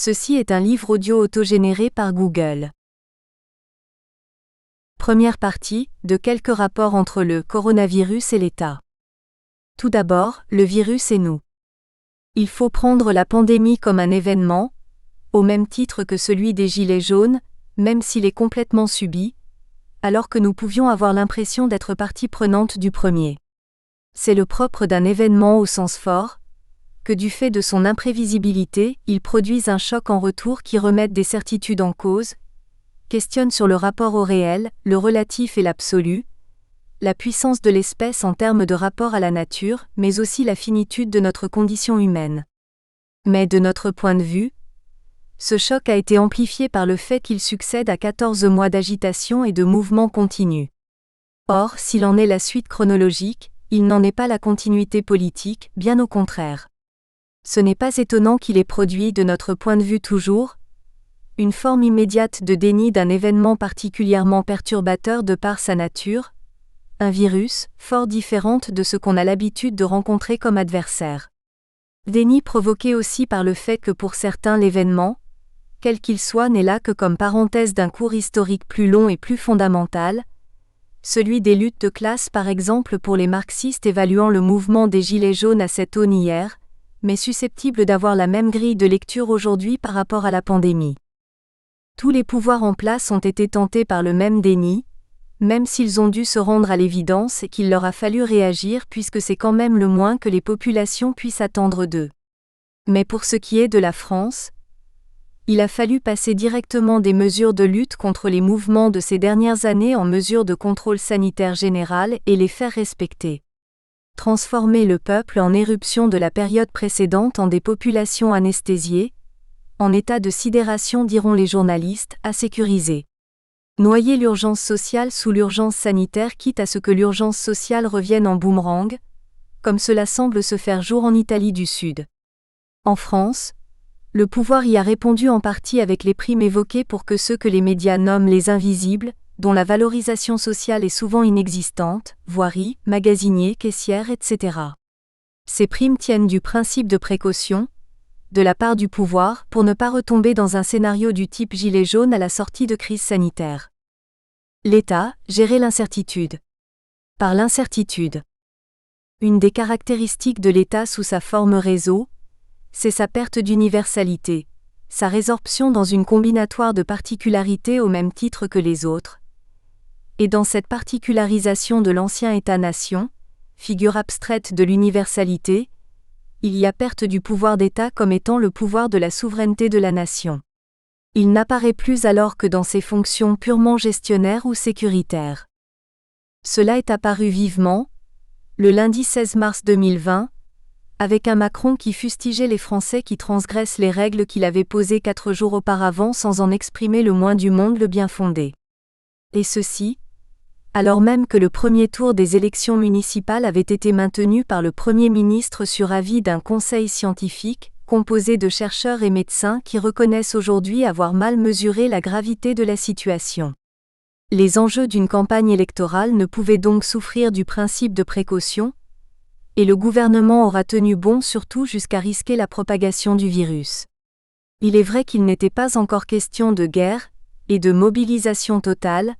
Ceci est un livre audio autogénéré par Google. Première partie, de quelques rapports entre le coronavirus et l'État. Tout d'abord, le virus et nous. Il faut prendre la pandémie comme un événement, au même titre que celui des Gilets jaunes, même s'il est complètement subi, alors que nous pouvions avoir l'impression d'être partie prenante du premier. C'est le propre d'un événement au sens fort, que du fait de son imprévisibilité, il produise un choc en retour qui remette des certitudes en cause, questionne sur le rapport au réel, le relatif et l'absolu, la puissance de l'espèce en termes de rapport à la nature, mais aussi la finitude de notre condition humaine. Mais de notre point de vue, ce choc a été amplifié par le fait qu'il succède à 14 mois d'agitation et de mouvements continus. Or, s'il en est la suite chronologique, il n'en est pas la continuité politique, bien au contraire. Ce n'est pas étonnant qu'il ait produit, de notre point de vue toujours, une forme immédiate de déni d'un événement particulièrement perturbateur de par sa nature, un virus, fort différente de ce qu'on a l'habitude de rencontrer comme adversaire. Déni provoqué aussi par le fait que pour certains l'événement, quel qu'il soit, n'est là que comme parenthèse d'un cours historique plus long et plus fondamental, celui des luttes de classe par exemple pour les marxistes évaluant le mouvement des Gilets jaunes à cette aune hier, mais susceptible d'avoir la même grille de lecture aujourd'hui par rapport à la pandémie. Tous les pouvoirs en place ont été tentés par le même déni, même s'ils ont dû se rendre à l'évidence et qu'il leur a fallu réagir puisque c'est quand même le moins que les populations puissent attendre d'eux. Mais pour ce qui est de la France, il a fallu passer directement des mesures de lutte contre les mouvements de ces dernières années en mesures de contrôle sanitaire général et les faire respecter. Transformer le peuple en éruption de la période précédente en des populations anesthésiées, en état de sidération diront les journalistes, à sécuriser. Noyer l'urgence sociale sous l'urgence sanitaire quitte à ce que l'urgence sociale revienne en boomerang, comme cela semble se faire jour en Italie du Sud. En France, le pouvoir y a répondu en partie avec les primes évoquées pour que ceux que les médias nomment les invisibles, dont la valorisation sociale est souvent inexistante, voirie, magasiniers, caissières, etc. Ces primes tiennent du principe de précaution, de la part du pouvoir, pour ne pas retomber dans un scénario du type gilet jaune à la sortie de crise sanitaire. L'État, gérer l'incertitude. Par l'incertitude. Une des caractéristiques de l'État sous sa forme réseau, c'est sa perte d'universalité, sa résorption dans une combinatoire de particularités au même titre que les autres. Et dans cette particularisation de l'ancien État-nation, figure abstraite de l'universalité, il y a perte du pouvoir d'État comme étant le pouvoir de la souveraineté de la nation. Il n'apparaît plus alors que dans ses fonctions purement gestionnaires ou sécuritaires. Cela est apparu vivement, le lundi 16 mars 2020, avec un Macron qui fustigeait les Français qui transgressent les règles qu'il avait posées 4 jours auparavant sans en exprimer le moins du monde le bien fondé. Et ceci, alors même que le premier tour des élections municipales avait été maintenu par le Premier ministre sur avis d'un conseil scientifique, composé de chercheurs et médecins qui reconnaissent aujourd'hui avoir mal mesuré la gravité de la situation. Les enjeux d'une campagne électorale ne pouvaient donc souffrir du principe de précaution, et le gouvernement aura tenu bon surtout jusqu'à risquer la propagation du virus. Il est vrai qu'il n'était pas encore question de guerre, et de mobilisation totale,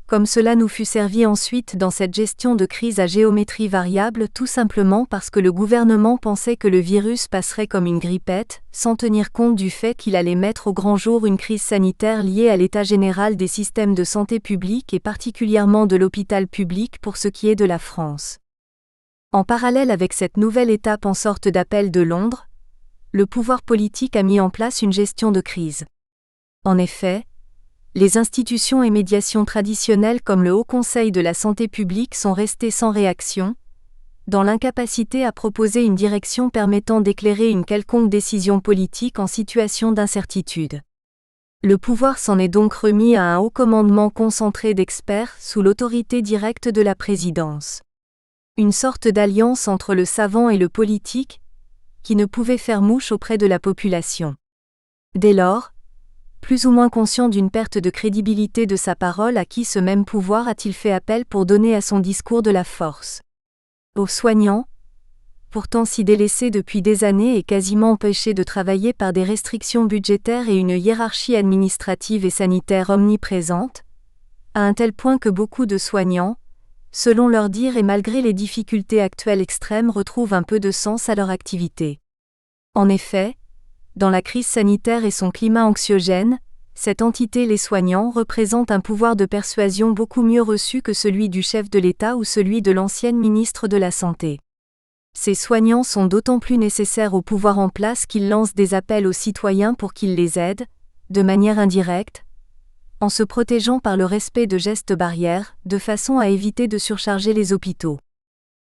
comme cela nous fut servi ensuite dans cette gestion de crise à géométrie variable tout simplement parce que le gouvernement pensait que le virus passerait comme une grippette, sans tenir compte du fait qu'il allait mettre au grand jour une crise sanitaire liée à l'état général des systèmes de santé publique et particulièrement de l'hôpital public pour ce qui est de la France. En parallèle avec cette nouvelle étape en sorte d'appel de Londres, le pouvoir politique a mis en place une gestion de crise. En effet, les institutions et médiations traditionnelles comme le Haut Conseil de la santé publique sont restées sans réaction, dans l'incapacité à proposer une direction permettant d'éclairer une quelconque décision politique en situation d'incertitude. Le pouvoir s'en est donc remis à un haut commandement concentré d'experts sous l'autorité directe de la présidence. Une sorte d'alliance entre le savant et le politique, qui ne pouvait faire mouche auprès de la population. Dès lors, plus ou moins conscient d'une perte de crédibilité de sa parole, à qui ce même pouvoir a-t-il fait appel pour donner à son discours de la force? Aux soignants, pourtant si délaissés depuis des années et quasiment empêchés de travailler par des restrictions budgétaires et une hiérarchie administrative et sanitaire omniprésente, à un tel point que beaucoup de soignants, selon leur dire et malgré les difficultés actuelles extrêmes, retrouvent un peu de sens à leur activité. En effet, dans la crise sanitaire et son climat anxiogène, cette entité, les soignants, représente un pouvoir de persuasion beaucoup mieux reçu que celui du chef de l'État ou celui de l'ancienne ministre de la Santé. Ces soignants sont d'autant plus nécessaires au pouvoir en place qu'ils lancent des appels aux citoyens pour qu'ils les aident, de manière indirecte, en se protégeant par le respect de gestes barrières, de façon à éviter de surcharger les hôpitaux.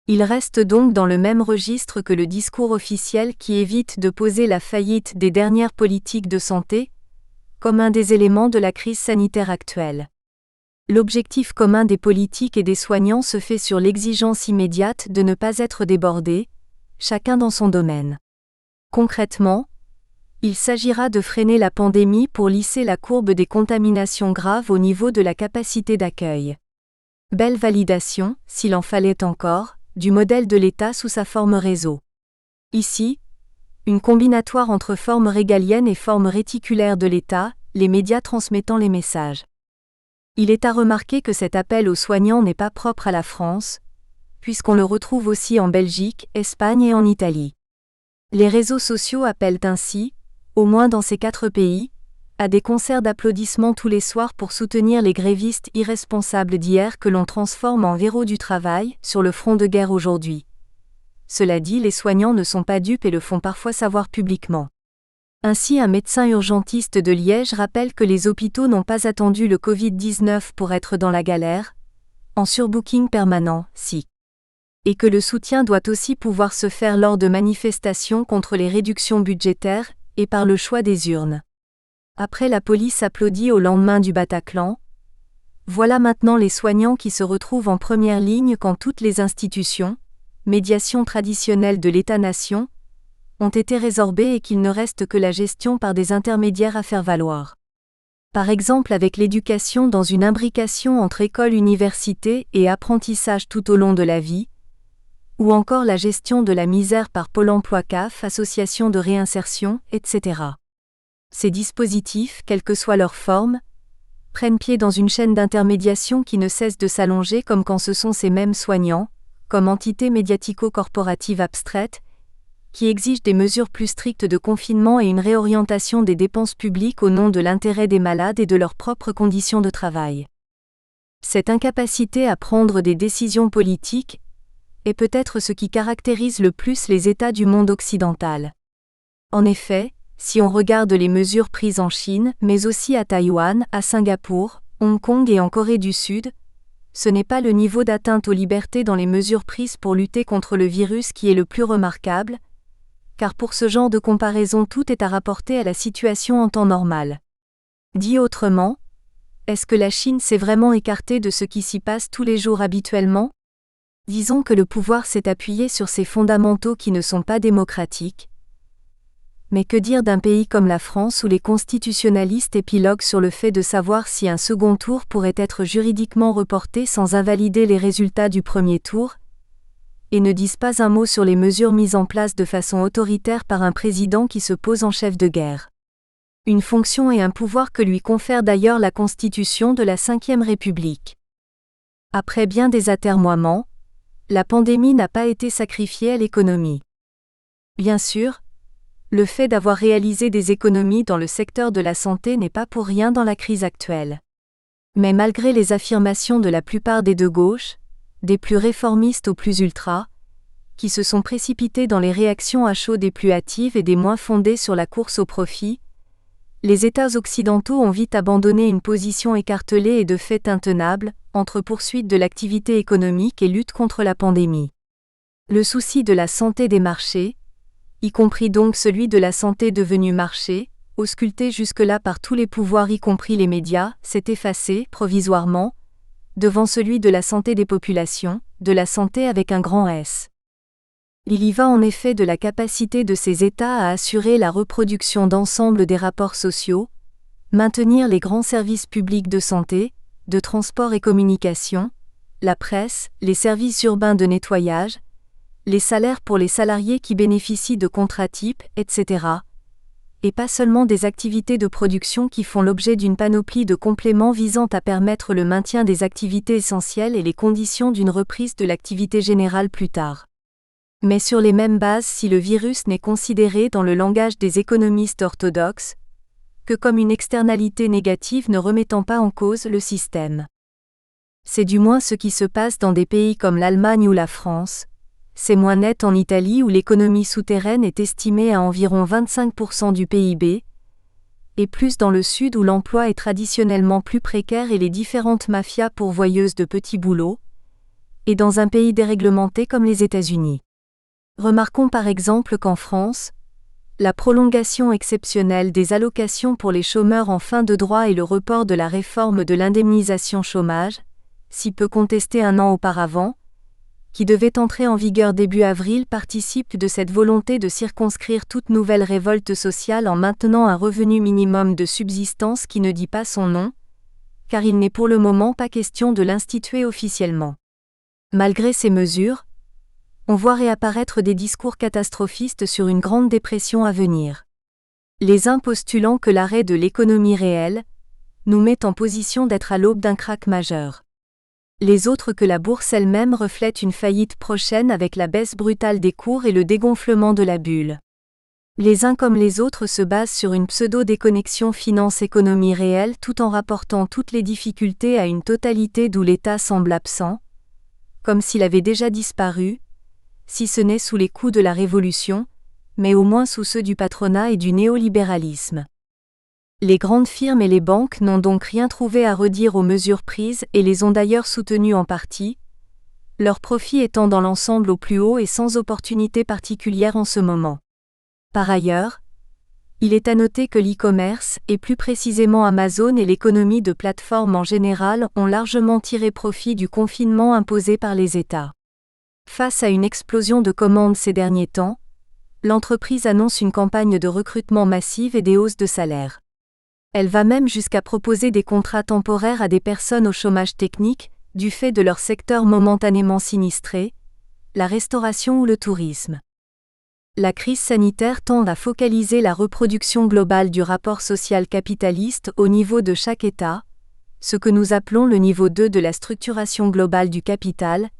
Ils restent donc dans le même registre que le discours officiel qui évite de poser la faillite des dernières politiques de santé, comme un des éléments de la crise sanitaire actuelle. L'objectif commun des politiques et des soignants se fait sur l'exigence immédiate de ne pas être débordés, chacun dans son domaine. Concrètement, il s'agira de freiner la pandémie pour lisser la courbe des contaminations graves au niveau de la capacité d'accueil. Belle validation, s'il en fallait encore, du modèle de l'État sous sa forme réseau. Ici, une combinatoire entre forme régalienne et forme réticulaire de l'État, les médias transmettant les messages. Il est à remarquer que cet appel aux soignants n'est pas propre à la France, puisqu'on le retrouve aussi en Belgique, Espagne et en Italie. Les réseaux sociaux appellent ainsi, au moins dans ces 4 pays, à des concerts d'applaudissements tous les soirs pour soutenir les grévistes irresponsables d'hier que l'on transforme en héros du travail sur le front de guerre aujourd'hui. Cela dit, les soignants ne sont pas dupes et le font parfois savoir publiquement. Ainsi, un médecin urgentiste de Liège rappelle que les hôpitaux n'ont pas attendu le Covid-19 pour être dans la galère, en surbooking permanent, si. Et que le soutien doit aussi pouvoir se faire lors de manifestations contre les réductions budgétaires, et par le choix des urnes. Après la police applaudit au lendemain du Bataclan, voilà maintenant les soignants qui se retrouvent en première ligne quand toutes les institutions, médiation traditionnelle de l'État-nation, ont été résorbées et qu'il ne reste que la gestion par des intermédiaires à faire valoir. Par exemple avec l'éducation dans une imbrication entre école, université et apprentissage tout au long de la vie, ou encore la gestion de la misère par Pôle emploi CAF, association de réinsertion, etc. Ces dispositifs, quelle que soit leur forme, prennent pied dans une chaîne d'intermédiation qui ne cesse de s'allonger comme quand ce sont ces mêmes soignants, comme entités médiatico-corporatives abstraites, qui exigent des mesures plus strictes de confinement et une réorientation des dépenses publiques au nom de l'intérêt des malades et de leurs propres conditions de travail. Cette incapacité à prendre des décisions politiques est peut-être ce qui caractérise le plus les États du monde occidental. En effet, si on regarde les mesures prises en Chine, mais aussi à Taïwan, à Singapour, Hong Kong et en Corée du Sud, ce n'est pas le niveau d'atteinte aux libertés dans les mesures prises pour lutter contre le virus qui est le plus remarquable, car pour ce genre de comparaison tout est à rapporter à la situation en temps normal. Dit autrement, est-ce que la Chine s'est vraiment écartée de ce qui s'y passe tous les jours habituellement ? Disons que le pouvoir s'est appuyé sur ces fondamentaux qui ne sont pas démocratiques. Mais que dire d'un pays comme la France où les constitutionnalistes épiloguent sur le fait de savoir si un second tour pourrait être juridiquement reporté sans invalider les résultats du premier tour, et ne disent pas un mot sur les mesures mises en place de façon autoritaire par un président qui se pose en chef de guerre. Une fonction et un pouvoir que lui confère d'ailleurs la Constitution de la Ve République. Après bien des atermoiements, la pandémie n'a pas été sacrifiée à l'économie. Bien sûr, le fait d'avoir réalisé des économies dans le secteur de la santé n'est pas pour rien dans la crise actuelle. Mais malgré les affirmations de la plupart des de gauche, des plus réformistes aux plus ultras, qui se sont précipités dans les réactions à chaud des plus hâtives et des moins fondées sur la course au profit, les États occidentaux ont vite abandonné une position écartelée et de fait intenable, entre poursuite de l'activité économique et lutte contre la pandémie. Le souci de la santé des marchés, y compris donc celui de la santé devenue marché, ausculté jusque-là par tous les pouvoirs y compris les médias, s'est effacé, provisoirement, devant celui de la santé des populations, de la santé avec un grand S. Il y va en effet de la capacité de ces États à assurer la reproduction d'ensemble des rapports sociaux, maintenir les grands services publics de santé, de transport et communication, la presse, les services urbains de nettoyage, les salaires pour les salariés qui bénéficient de contrats types, etc. Et pas seulement des activités de production qui font l'objet d'une panoplie de compléments visant à permettre le maintien des activités essentielles et les conditions d'une reprise de l'activité générale plus tard. Mais sur les mêmes bases si le virus n'est considéré dans le langage des économistes orthodoxes que comme une externalité négative ne remettant pas en cause le système. C'est du moins ce qui se passe dans des pays comme l'Allemagne ou la France. C'est moins net en Italie où l'économie souterraine est estimée à environ 25% du PIB, et plus dans le sud où l'emploi est traditionnellement plus précaire et les différentes mafias pourvoyeuses de petits boulots, et dans un pays déréglementé comme les États-Unis. Remarquons par exemple qu'en France, la prolongation exceptionnelle des allocations pour les chômeurs en fin de droit et le report de la réforme de l'indemnisation chômage, si peu contestée un an auparavant, qui devait entrer en vigueur début avril participent de cette volonté de circonscrire toute nouvelle révolte sociale en maintenant un revenu minimum de subsistance qui ne dit pas son nom, car il n'est pour le moment pas question de l'instituer officiellement. Malgré ces mesures, on voit réapparaître des discours catastrophistes sur une grande dépression à venir. Les uns postulant que l'arrêt de l'économie réelle nous met en position d'être à l'aube d'un krach majeur. Les autres que la bourse elle-même reflète une faillite prochaine avec la baisse brutale des cours et le dégonflement de la bulle. Les uns comme les autres se basent sur une pseudo-déconnexion finance-économie réelle tout en rapportant toutes les difficultés à une totalité d'où l'État semble absent, comme s'il avait déjà disparu, si ce n'est sous les coups de la Révolution, mais au moins sous ceux du patronat et du néolibéralisme. Les grandes firmes et les banques n'ont donc rien trouvé à redire aux mesures prises et les ont d'ailleurs soutenues en partie, leurs profits étant dans l'ensemble au plus haut et sans opportunité particulière en ce moment. Par ailleurs, il est à noter que l'e-commerce, et plus précisément Amazon et l'économie de plateforme en général ont largement tiré profit du confinement imposé par les États. Face à une explosion de commandes ces derniers temps, l'entreprise annonce une campagne de recrutement massive et des hausses de salaire. Elle va même jusqu'à proposer des contrats temporaires à des personnes au chômage technique, du fait de leur secteur momentanément sinistré, la restauration ou le tourisme. La crise sanitaire tend à focaliser la reproduction globale du rapport social capitaliste au niveau de chaque État, ce que nous appelons le niveau 2 de la structuration globale du capital,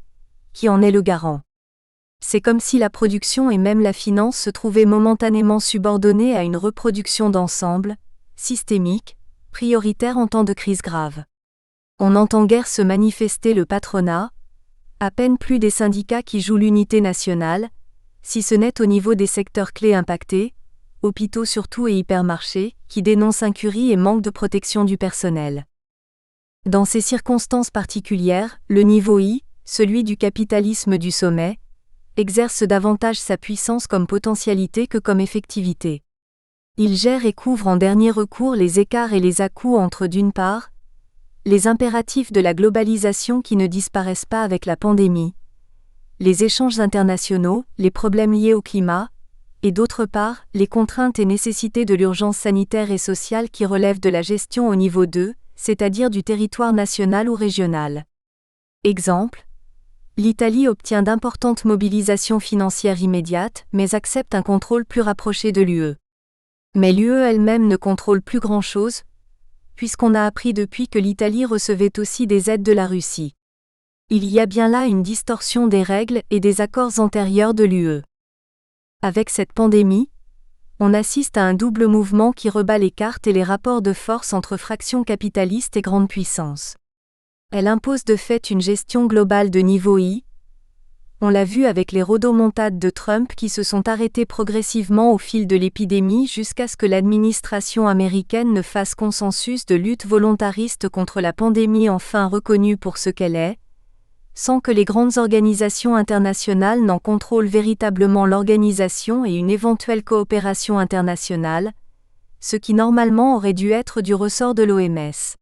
qui en est le garant. C'est comme si la production et même la finance se trouvaient momentanément subordonnées à une reproduction d'ensemble, systémique, prioritaire en temps de crise grave. On n'entend guère se manifester le patronat, à peine plus des syndicats qui jouent l'unité nationale, si ce n'est au niveau des secteurs clés impactés, hôpitaux surtout et hypermarchés, qui dénoncent incurie et manque de protection du personnel. Dans ces circonstances particulières, le niveau I, celui du capitalisme du sommet, exerce davantage sa puissance comme potentialité que comme effectivité. Il gère et couvre en dernier recours les écarts et les à-coups entre d'une part, les impératifs de la globalisation qui ne disparaissent pas avec la pandémie, les échanges internationaux, les problèmes liés au climat, et d'autre part, les contraintes et nécessités de l'urgence sanitaire et sociale qui relèvent de la gestion au niveau 2, c'est-à-dire du territoire national ou régional. Exemple, l'Italie obtient d'importantes mobilisations financières immédiates, mais accepte un contrôle plus rapproché de l'UE. Mais l'UE elle-même ne contrôle plus grand-chose, puisqu'on a appris depuis que l'Italie recevait aussi des aides de la Russie. Il y a bien là une distorsion des règles et des accords antérieurs de l'UE. Avec cette pandémie, on assiste à un double mouvement qui rebat les cartes et les rapports de force entre fractions capitalistes et grandes puissances. Elle impose de fait une gestion globale de niveau I. On l'a vu avec les rodomontades de Trump qui se sont arrêtées progressivement au fil de l'épidémie jusqu'à ce que l'administration américaine ne fasse consensus de lutte volontariste contre la pandémie enfin reconnue pour ce qu'elle est, sans que les grandes organisations internationales n'en contrôlent véritablement l'organisation et une éventuelle coopération internationale, ce qui normalement aurait dû être du ressort de l'OMS.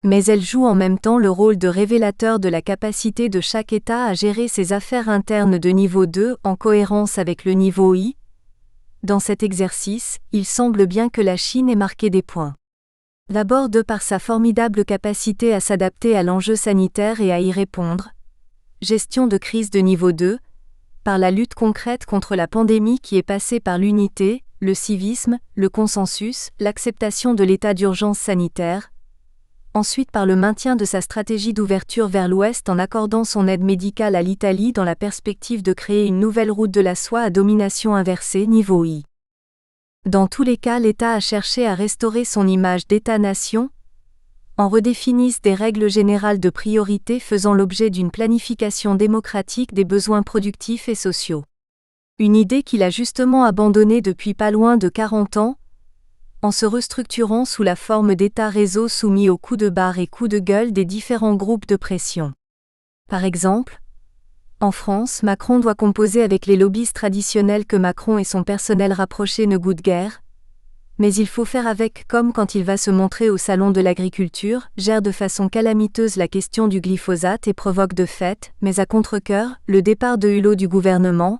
Mais elle joue en même temps le rôle de révélateur de la capacité de chaque État à gérer ses affaires internes de niveau 2 en cohérence avec le niveau I. Dans cet exercice, il semble bien que la Chine ait marqué des points. D'abord de par sa formidable capacité à s'adapter à l'enjeu sanitaire et à y répondre, gestion de crise de niveau 2, par la lutte concrète contre la pandémie qui est passée par l'unité, le civisme, le consensus, l'acceptation de l'état d'urgence sanitaire, ensuite par le maintien de sa stratégie d'ouverture vers l'Ouest en accordant son aide médicale à l'Italie dans la perspective de créer une nouvelle route de la soie à domination inversée niveau I. Dans tous les cas, l'État a cherché à restaurer son image d'État-nation, en redéfinissent des règles générales de priorité faisant l'objet d'une planification démocratique des besoins productifs et sociaux. Une idée qu'il a justement abandonnée depuis pas loin de 40 ans, en se restructurant sous la forme d'États-réseaux soumis aux coups de barre et coups de gueule des différents groupes de pression. Par exemple, en France, Macron doit composer avec les lobbies traditionnels que Macron et son personnel rapproché ne goûtent guère, mais il faut faire avec comme quand il va se montrer au salon de l'agriculture, gère de façon calamiteuse la question du glyphosate et provoque de fait, mais à contre-cœur, le départ de Hulot du gouvernement,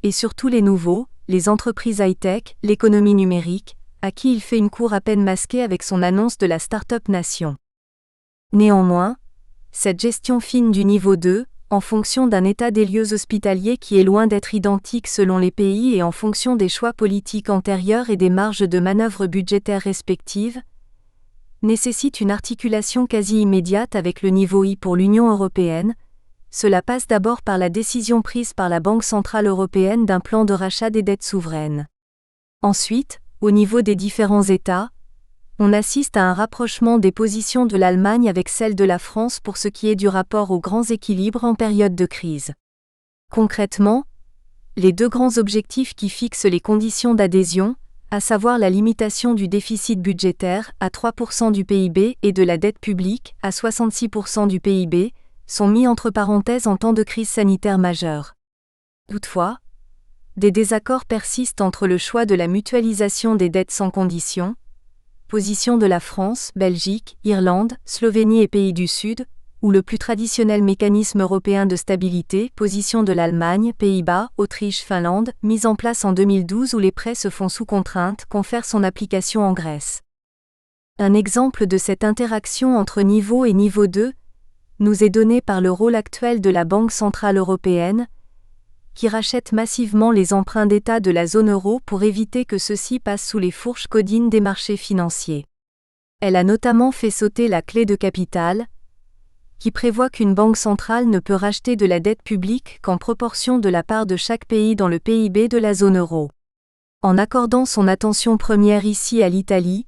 et surtout les nouveaux, les entreprises high-tech, l'économie numérique, à qui il fait une cour à peine masquée avec son annonce de la Start-up Nation. Néanmoins, cette gestion fine du niveau 2, en fonction d'un état des lieux hospitaliers qui est loin d'être identique selon les pays et en fonction des choix politiques antérieurs et des marges de manœuvre budgétaires respectives, nécessite une articulation quasi immédiate avec le niveau I pour l'Union européenne. Cela passe d'abord par la décision prise par la Banque centrale européenne d'un plan de rachat des dettes souveraines. Ensuite, au niveau des différents États, on assiste à un rapprochement des positions de l'Allemagne avec celles de la France pour ce qui est du rapport aux grands équilibres en période de crise. Concrètement, les deux grands objectifs qui fixent les conditions d'adhésion, à savoir la limitation du déficit budgétaire à 3% du PIB et de la dette publique à 66% du PIB, sont mis entre parenthèses en temps de crise sanitaire majeure. Toutefois, des désaccords persistent entre le choix de la mutualisation des dettes sans condition, position de la France, Belgique, Irlande, Slovénie et Pays du Sud, ou le plus traditionnel mécanisme européen de stabilité, position de l'Allemagne, Pays-Bas, Autriche, Finlande, mise en place en 2012 où les prêts se font sous contrainte, confère son application en Grèce. Un exemple de cette interaction entre niveau et niveau 2 nous est donné par le rôle actuel de la Banque centrale européenne, qui rachète massivement les emprunts d'État de la zone euro pour éviter que ceux-ci passent sous les fourches caudines des marchés financiers. Elle a notamment fait sauter la clé de capital, qui prévoit qu'une banque centrale ne peut racheter de la dette publique qu'en proportion de la part de chaque pays dans le PIB de la zone euro. En accordant son attention première ici à l'Italie,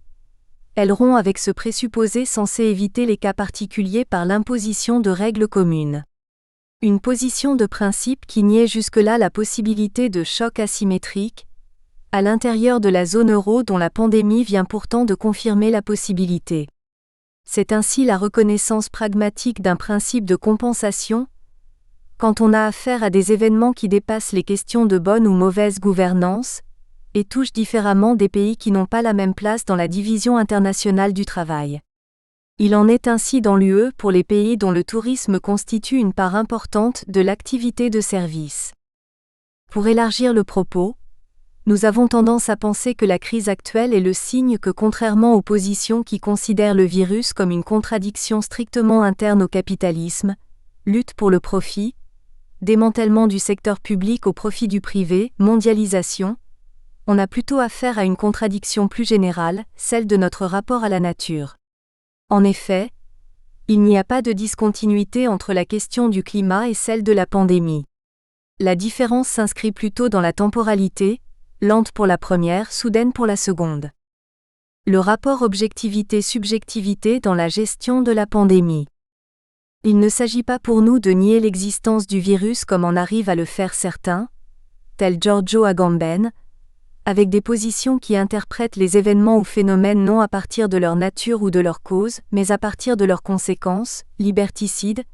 elle rompt avec ce présupposé censé éviter les cas particuliers par l'imposition de règles communes. Une position de principe qui niait jusque-là la possibilité de choc asymétrique, à l'intérieur de la zone euro dont la pandémie vient pourtant de confirmer la possibilité. C'est ainsi la reconnaissance pragmatique d'un principe de compensation, quand on a affaire à des événements qui dépassent les questions de bonne ou mauvaise gouvernance, et touchent différemment des pays qui n'ont pas la même place dans la division internationale du travail. Il en est ainsi dans l'UE pour les pays dont le tourisme constitue une part importante de l'activité de service. Pour élargir le propos, nous avons tendance à penser que la crise actuelle est le signe que contrairement aux positions qui considèrent le virus comme une contradiction strictement interne au capitalisme, lutte pour le profit, démantèlement du secteur public au profit du privé, mondialisation, on a plutôt affaire à une contradiction plus générale, celle de notre rapport à la nature. En effet, il n'y a pas de discontinuité entre la question du climat et celle de la pandémie. La différence s'inscrit plutôt dans la temporalité, lente pour la première, soudaine pour la seconde. Le rapport objectivité-subjectivité dans la gestion de la pandémie. Il ne s'agit pas pour nous de nier l'existence du virus comme en arrivent à le faire certains, tels Giorgio Agamben, avec des positions qui interprètent les événements ou phénomènes non à partir de leur nature ou de leur cause, mais à partir de leurs conséquences, liberticides,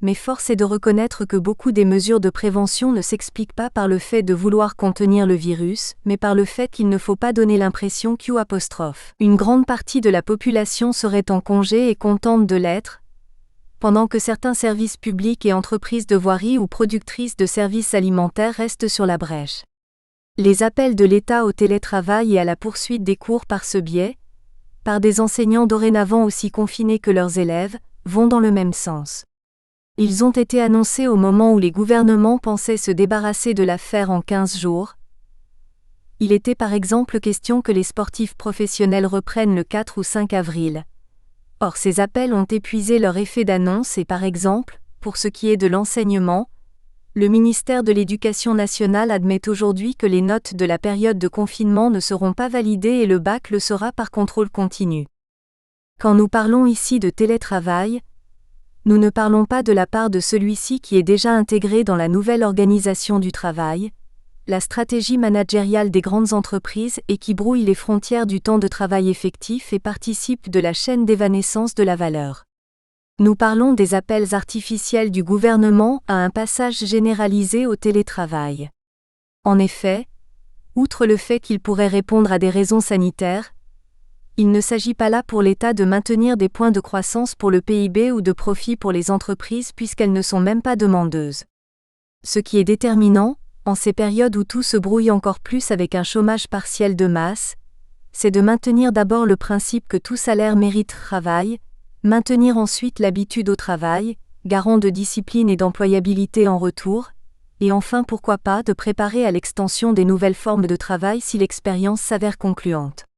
mais force est de reconnaître que beaucoup des mesures de prévention ne s'expliquent pas par le fait de vouloir contenir le virus, mais par le fait qu'il ne faut pas donner l'impression qu'une grande partie de la population serait en congé et contente de l'être, pendant que certains services publics et entreprises de voirie ou productrices de services alimentaires restent sur la brèche. Les appels de l'État au télétravail et à la poursuite des cours par ce biais, par des enseignants dorénavant aussi confinés que leurs élèves, vont dans le même sens. Ils ont été annoncés au moment où les gouvernements pensaient se débarrasser de l'affaire en 15 jours. Il était par exemple question que les sportifs professionnels reprennent le 4 ou 5 avril. Or ces appels ont épuisé leur effet d'annonce et par exemple, pour ce qui est de l'enseignement, le ministère de l'Éducation nationale admet aujourd'hui que les notes de la période de confinement ne seront pas validées et le bac le sera par contrôle continu. Quand nous parlons ici de télétravail, nous ne parlons pas de la part de celui-ci qui est déjà intégré dans la nouvelle organisation du travail, la stratégie managériale des grandes entreprises et qui brouille les frontières du temps de travail effectif et participe de la chaîne d'évanescence de la valeur. Nous parlons des appels artificiels du gouvernement à un passage généralisé au télétravail. En effet, outre le fait qu'il pourrait répondre à des raisons sanitaires, il ne s'agit pas là pour l'État de maintenir des points de croissance pour le PIB ou de profit pour les entreprises puisqu'elles ne sont même pas demandeuses. Ce qui est déterminant, en ces périodes où tout se brouille encore plus avec un chômage partiel de masse, c'est de maintenir d'abord le principe que tout salaire mérite travail, maintenir ensuite l'habitude au travail, garant de discipline et d'employabilité en retour, et enfin pourquoi pas de préparer à l'extension des nouvelles formes de travail si l'expérience s'avère concluante.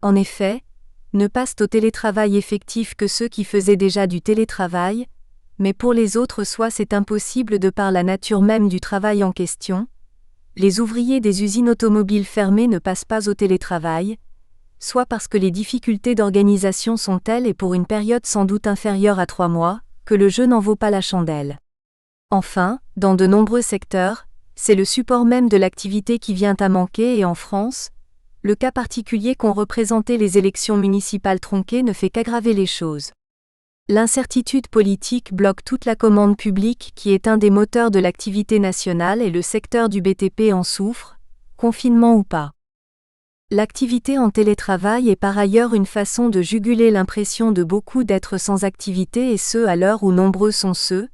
En effet, ne passent au télétravail effectif que ceux qui faisaient déjà du télétravail, mais pour les autres soit c'est impossible de par la nature même du travail en question. Les ouvriers des usines automobiles fermées ne passent pas au télétravail, soit parce que les difficultés d'organisation sont telles et pour une période sans doute inférieure à 3 mois, que le jeu n'en vaut pas la chandelle. Enfin, dans de nombreux secteurs, c'est le support même de l'activité qui vient à manquer et en France, le cas particulier qu'ont représenté les élections municipales tronquées ne fait qu'aggraver les choses. L'incertitude politique bloque toute la commande publique qui est un des moteurs de l'activité nationale et le secteur du BTP en souffre, confinement ou pas. L'activité en télétravail est par ailleurs une façon de juguler l'impression de beaucoup d'être sans activité et ce à l'heure où nombreux sont ceux,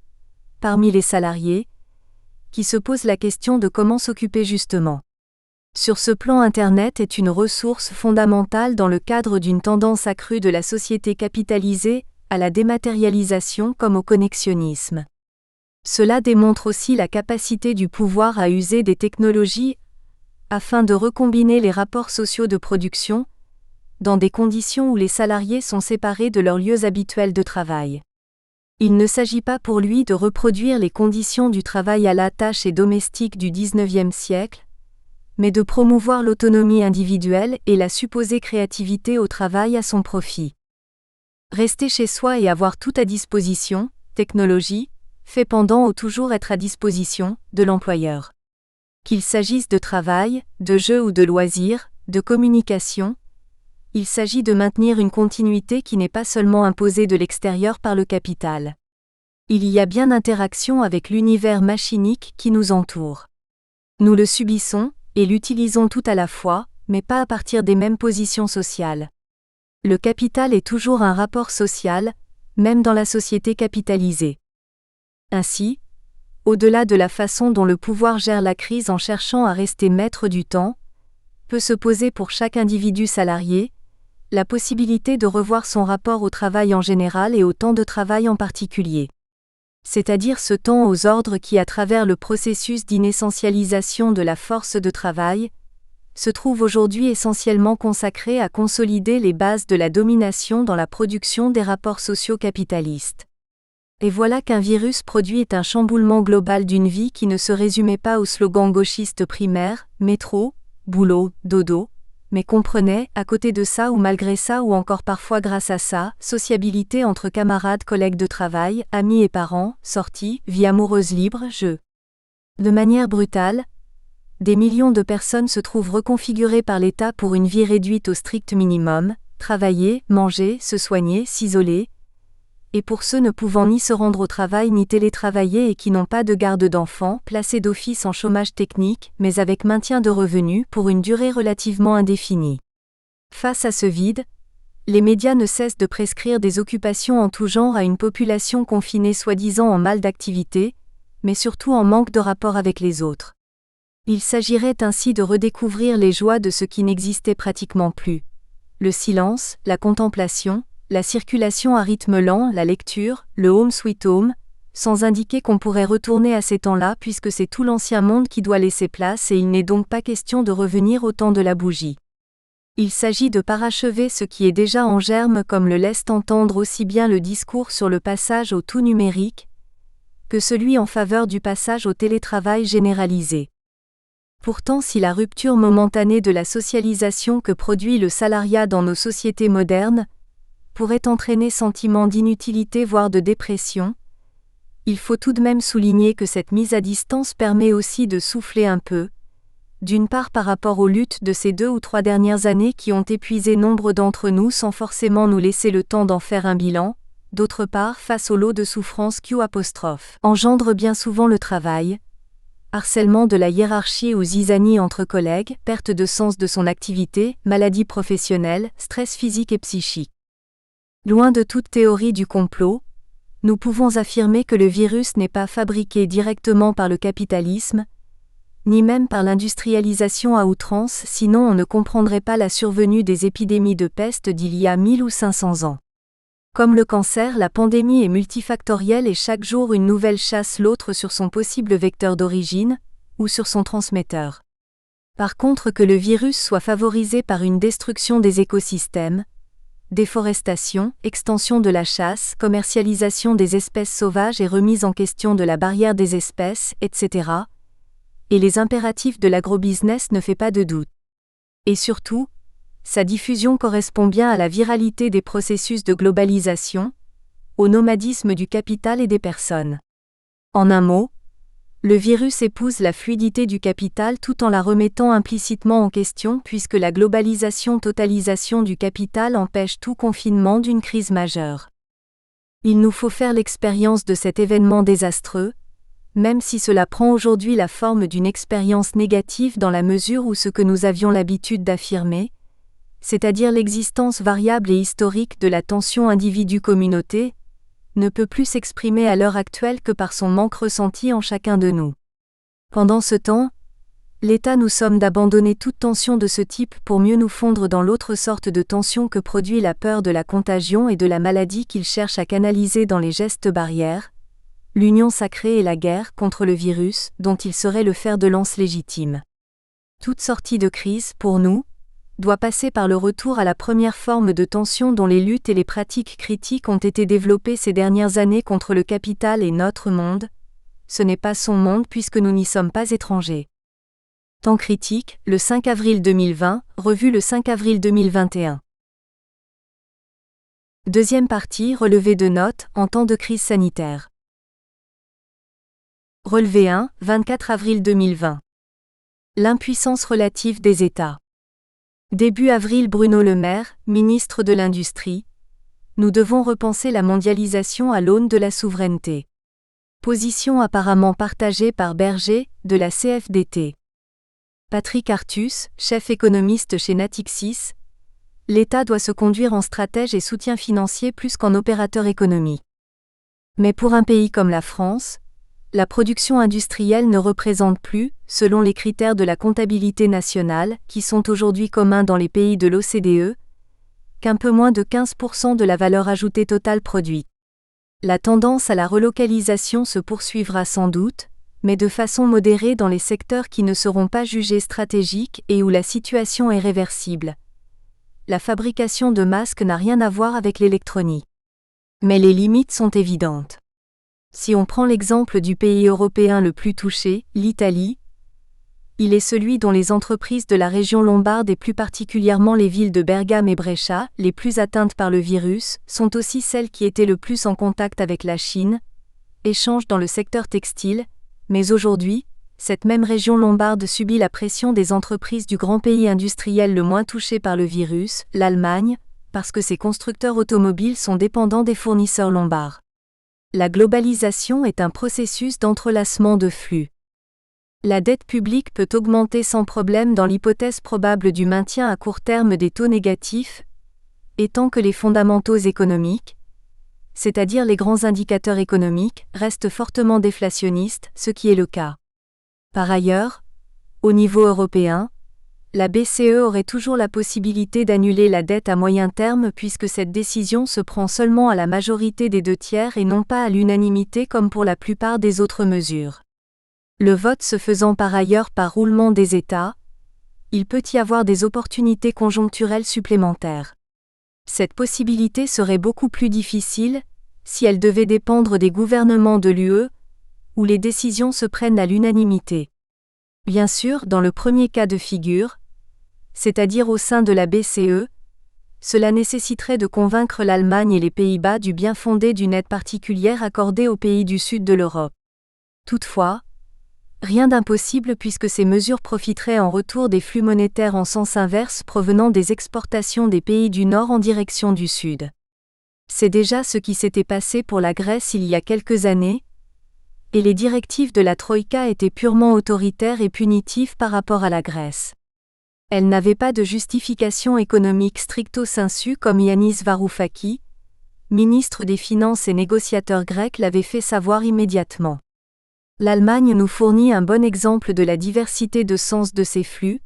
parmi les salariés, qui se posent la question de comment s'occuper justement. Sur ce plan Internet est une ressource fondamentale dans le cadre d'une tendance accrue de la société capitalisée à la dématérialisation comme au connexionnisme. Cela démontre aussi la capacité du pouvoir à user des technologies afin de recombiner les rapports sociaux de production, dans des conditions où les salariés sont séparés de leurs lieux habituels de travail. Il ne s'agit pas pour lui de reproduire les conditions du travail à la tâche et domestique du XIXe siècle, mais de promouvoir l'autonomie individuelle et la supposée créativité au travail à son profit. Rester chez soi et avoir tout à disposition, technologie, fait pendant ou toujours être à disposition, de l'employeur. Qu'il s'agisse de travail, de jeu ou de loisirs, de communication, il s'agit de maintenir une continuité qui n'est pas seulement imposée de l'extérieur par le capital. Il y a bien interaction avec l'univers machinique qui nous entoure. Nous le subissons, et l'utilisons tout à la fois, mais pas à partir des mêmes positions sociales. Le capital est toujours un rapport social, même dans la société capitalisée. Ainsi, au-delà de la façon dont le pouvoir gère la crise en cherchant à rester maître du temps, peut se poser pour chaque individu salarié, la possibilité de revoir son rapport au travail en général et au temps de travail en particulier. C'est-à-dire ce temps aux ordres qui, à travers le processus d'inessentialisation de la force de travail, se trouve aujourd'hui essentiellement consacré à consolider les bases de la domination dans la production des rapports sociaux capitalistes. Et voilà qu'un virus produit un chamboulement global d'une vie qui ne se résumait pas au slogan gauchiste primaire, métro, boulot, dodo, mais comprenait, à côté de ça ou malgré ça ou encore parfois grâce à ça, sociabilité entre camarades, collègues de travail, amis et parents, sorties, vie amoureuse libre, jeux. De manière brutale, des millions de personnes se trouvent reconfigurées par l'État pour une vie réduite au strict minimum, travailler, manger, se soigner, s'isoler, et pour ceux ne pouvant ni se rendre au travail ni télétravailler et qui n'ont pas de garde d'enfants, placés d'office en chômage technique, mais avec maintien de revenus pour une durée relativement indéfinie. Face à ce vide, les médias ne cessent de prescrire des occupations en tout genre à une population confinée soi-disant en mal d'activité, mais surtout en manque de rapport avec les autres. Il s'agirait ainsi de redécouvrir les joies de ce qui n'existait pratiquement plus. Le silence, la contemplation, la circulation à rythme lent, la lecture, le home sweet home, sans indiquer qu'on pourrait retourner à ces temps-là puisque c'est tout l'ancien monde qui doit laisser place et il n'est donc pas question de revenir au temps de la bougie. Il s'agit de parachever ce qui est déjà en germe comme le laisse entendre aussi bien le discours sur le passage au tout numérique, que celui en faveur du passage au télétravail généralisé. Pourtant, si la rupture momentanée de la socialisation que produit le salariat dans nos sociétés modernes pourrait entraîner sentiment d'inutilité voire de dépression, il faut tout de même souligner que cette mise à distance permet aussi de souffler un peu, d'une part par rapport aux luttes de ces 2 ou 3 dernières années qui ont épuisé nombre d'entre nous sans forcément nous laisser le temps d'en faire un bilan, d'autre part face au lot de souffrances engendre bien souvent le travail, harcèlement de la hiérarchie ou zizanie entre collègues, perte de sens de son activité, maladie professionnelle, stress physique et psychique. Loin de toute théorie du complot, nous pouvons affirmer que le virus n'est pas fabriqué directement par le capitalisme, ni même par l'industrialisation à outrance, sinon on ne comprendrait pas la survenue des épidémies de peste d'il y a 1000 ou 500 ans. Comme le cancer, la pandémie est multifactorielle et chaque jour une nouvelle chasse l'autre sur son possible vecteur d'origine, ou sur son transmetteur. Par contre, que le virus soit favorisé par une destruction des écosystèmes, déforestation, extension de la chasse, commercialisation des espèces sauvages et remise en question de la barrière des espèces, etc., et les impératifs de l'agrobusiness ne fait pas de doute. Et surtout, sa diffusion correspond bien à la viralité des processus de globalisation, au nomadisme du capital et des personnes. En un mot, le virus épouse la fluidité du capital tout en la remettant implicitement en question puisque la globalisation-totalisation du capital empêche tout confinement d'une crise majeure. Il nous faut faire l'expérience de cet événement désastreux, même si cela prend aujourd'hui la forme d'une expérience négative dans la mesure où ce que nous avions l'habitude d'affirmer, c'est-à-dire l'existence variable et historique de la tension individu-communauté, ne peut plus s'exprimer à l'heure actuelle que par son manque ressenti en chacun de nous. Pendant ce temps, l'État nous somme d'abandonner toute tension de ce type pour mieux nous fondre dans l'autre sorte de tension que produit la peur de la contagion et de la maladie qu'il cherche à canaliser dans les gestes barrières, l'union sacrée et la guerre contre le virus, dont il serait le fer de lance légitime. Toute sortie de crise, pour nous, doit passer par le retour à la première forme de tension dont les luttes et les pratiques critiques ont été développées ces dernières années contre le capital et notre monde. Ce n'est pas son monde puisque nous n'y sommes pas étrangers. Temps critique, le 5 avril 2020, revue le 5 avril 2021. Deuxième partie, relevé de notes, en temps de crise sanitaire. Relevé 1, 24 avril 2020. L'impuissance relative des États. Début avril, Bruno Le Maire, ministre de l'Industrie. Nous devons repenser la mondialisation à l'aune de la souveraineté. Position apparemment partagée par Berger, de la CFDT. Patrick Artus, chef économiste chez Natixis. L'État doit se conduire en stratège et soutien financier plus qu'en opérateur économique. Mais pour un pays comme la France, la production industrielle ne représente plus, selon les critères de la comptabilité nationale, qui sont aujourd'hui communs dans les pays de l'OCDE, qu'un peu moins de 15% de la valeur ajoutée totale produite. La tendance à la relocalisation se poursuivra sans doute, mais de façon modérée dans les secteurs qui ne seront pas jugés stratégiques et où la situation est réversible. La fabrication de masques n'a rien à voir avec l'électronique. Mais les limites sont évidentes. Si on prend l'exemple du pays européen le plus touché, l'Italie, il est celui dont les entreprises de la région lombarde et plus particulièrement les villes de Bergame et Brescia, les plus atteintes par le virus, sont aussi celles qui étaient le plus en contact avec la Chine, échanges dans le secteur textile, mais aujourd'hui, cette même région lombarde subit la pression des entreprises du grand pays industriel le moins touché par le virus, l'Allemagne, parce que ses constructeurs automobiles sont dépendants des fournisseurs lombards. La globalisation est un processus d'entrelacement de flux. La dette publique peut augmenter sans problème dans l'hypothèse probable du maintien à court terme des taux négatifs, et tant que les fondamentaux économiques, c'est-à-dire les grands indicateurs économiques, restent fortement déflationnistes, ce qui est le cas. Par ailleurs, au niveau européen, La BCE aurait toujours la possibilité d'annuler la dette à moyen terme puisque cette décision se prend seulement à la majorité des 2/3 et non pas à l'unanimité comme pour la plupart des autres mesures. Le vote se faisant par ailleurs par roulement des États, il peut y avoir des opportunités conjoncturelles supplémentaires. Cette possibilité serait beaucoup plus difficile si elle devait dépendre des gouvernements de l'UE, où les décisions se prennent à l'unanimité. Bien sûr, dans le premier cas de figure, c'est-à-dire au sein de la BCE, cela nécessiterait de convaincre l'Allemagne et les Pays-Bas du bien fondé d'une aide particulière accordée aux pays du sud de l'Europe. Toutefois, rien d'impossible puisque ces mesures profiteraient en retour des flux monétaires en sens inverse provenant des exportations des pays du Nord en direction du Sud. C'est déjà ce qui s'était passé pour la Grèce il y a quelques années, et les directives de la Troïka étaient purement autoritaires et punitives par rapport à la Grèce. Elles n'avaient pas de justification économique stricto sensu comme Yanis Varoufakis, ministre des Finances et négociateur grec, l'avait fait savoir immédiatement. L'Allemagne nous fournit un bon exemple de la diversité de sens de ces flux,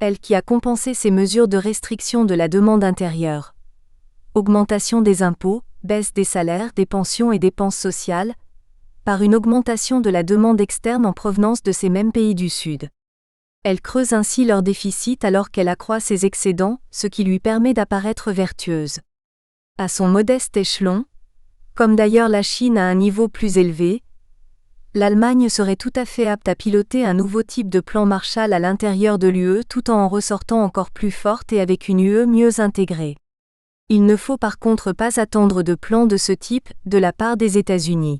elle qui a compensé ces mesures de restriction de la demande intérieure. Augmentation des impôts, baisse des salaires, des pensions et dépenses sociales, par une augmentation de la demande externe en provenance de ces mêmes pays du Sud. Elle creuse ainsi leur déficit alors qu'elle accroît ses excédents, ce qui lui permet d'apparaître vertueuse. À son modeste échelon, comme d'ailleurs la Chine à un niveau plus élevé, l'Allemagne serait tout à fait apte à piloter un nouveau type de plan Marshall à l'intérieur de l'UE tout en ressortant encore plus forte et avec une UE mieux intégrée. Il ne faut par contre pas attendre de plans de ce type de la part des États-Unis.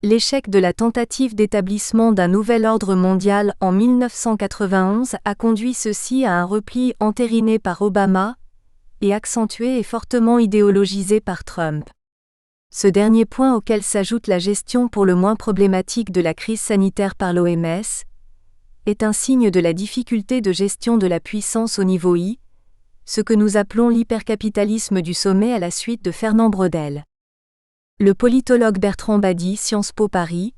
L'échec de la tentative d'établissement d'un nouvel ordre mondial en 1991 a conduit ceux-ci à un repli entériné par Obama et accentué et fortement idéologisé par Trump. Ce dernier point auquel s'ajoute la gestion pour le moins problématique de la crise sanitaire par l'OMS, est un signe de la difficulté de gestion de la puissance au niveau I, ce que nous appelons l'hypercapitalisme du sommet à la suite de Fernand Braudel. Le politologue Bertrand Badi, Sciences Po Paris,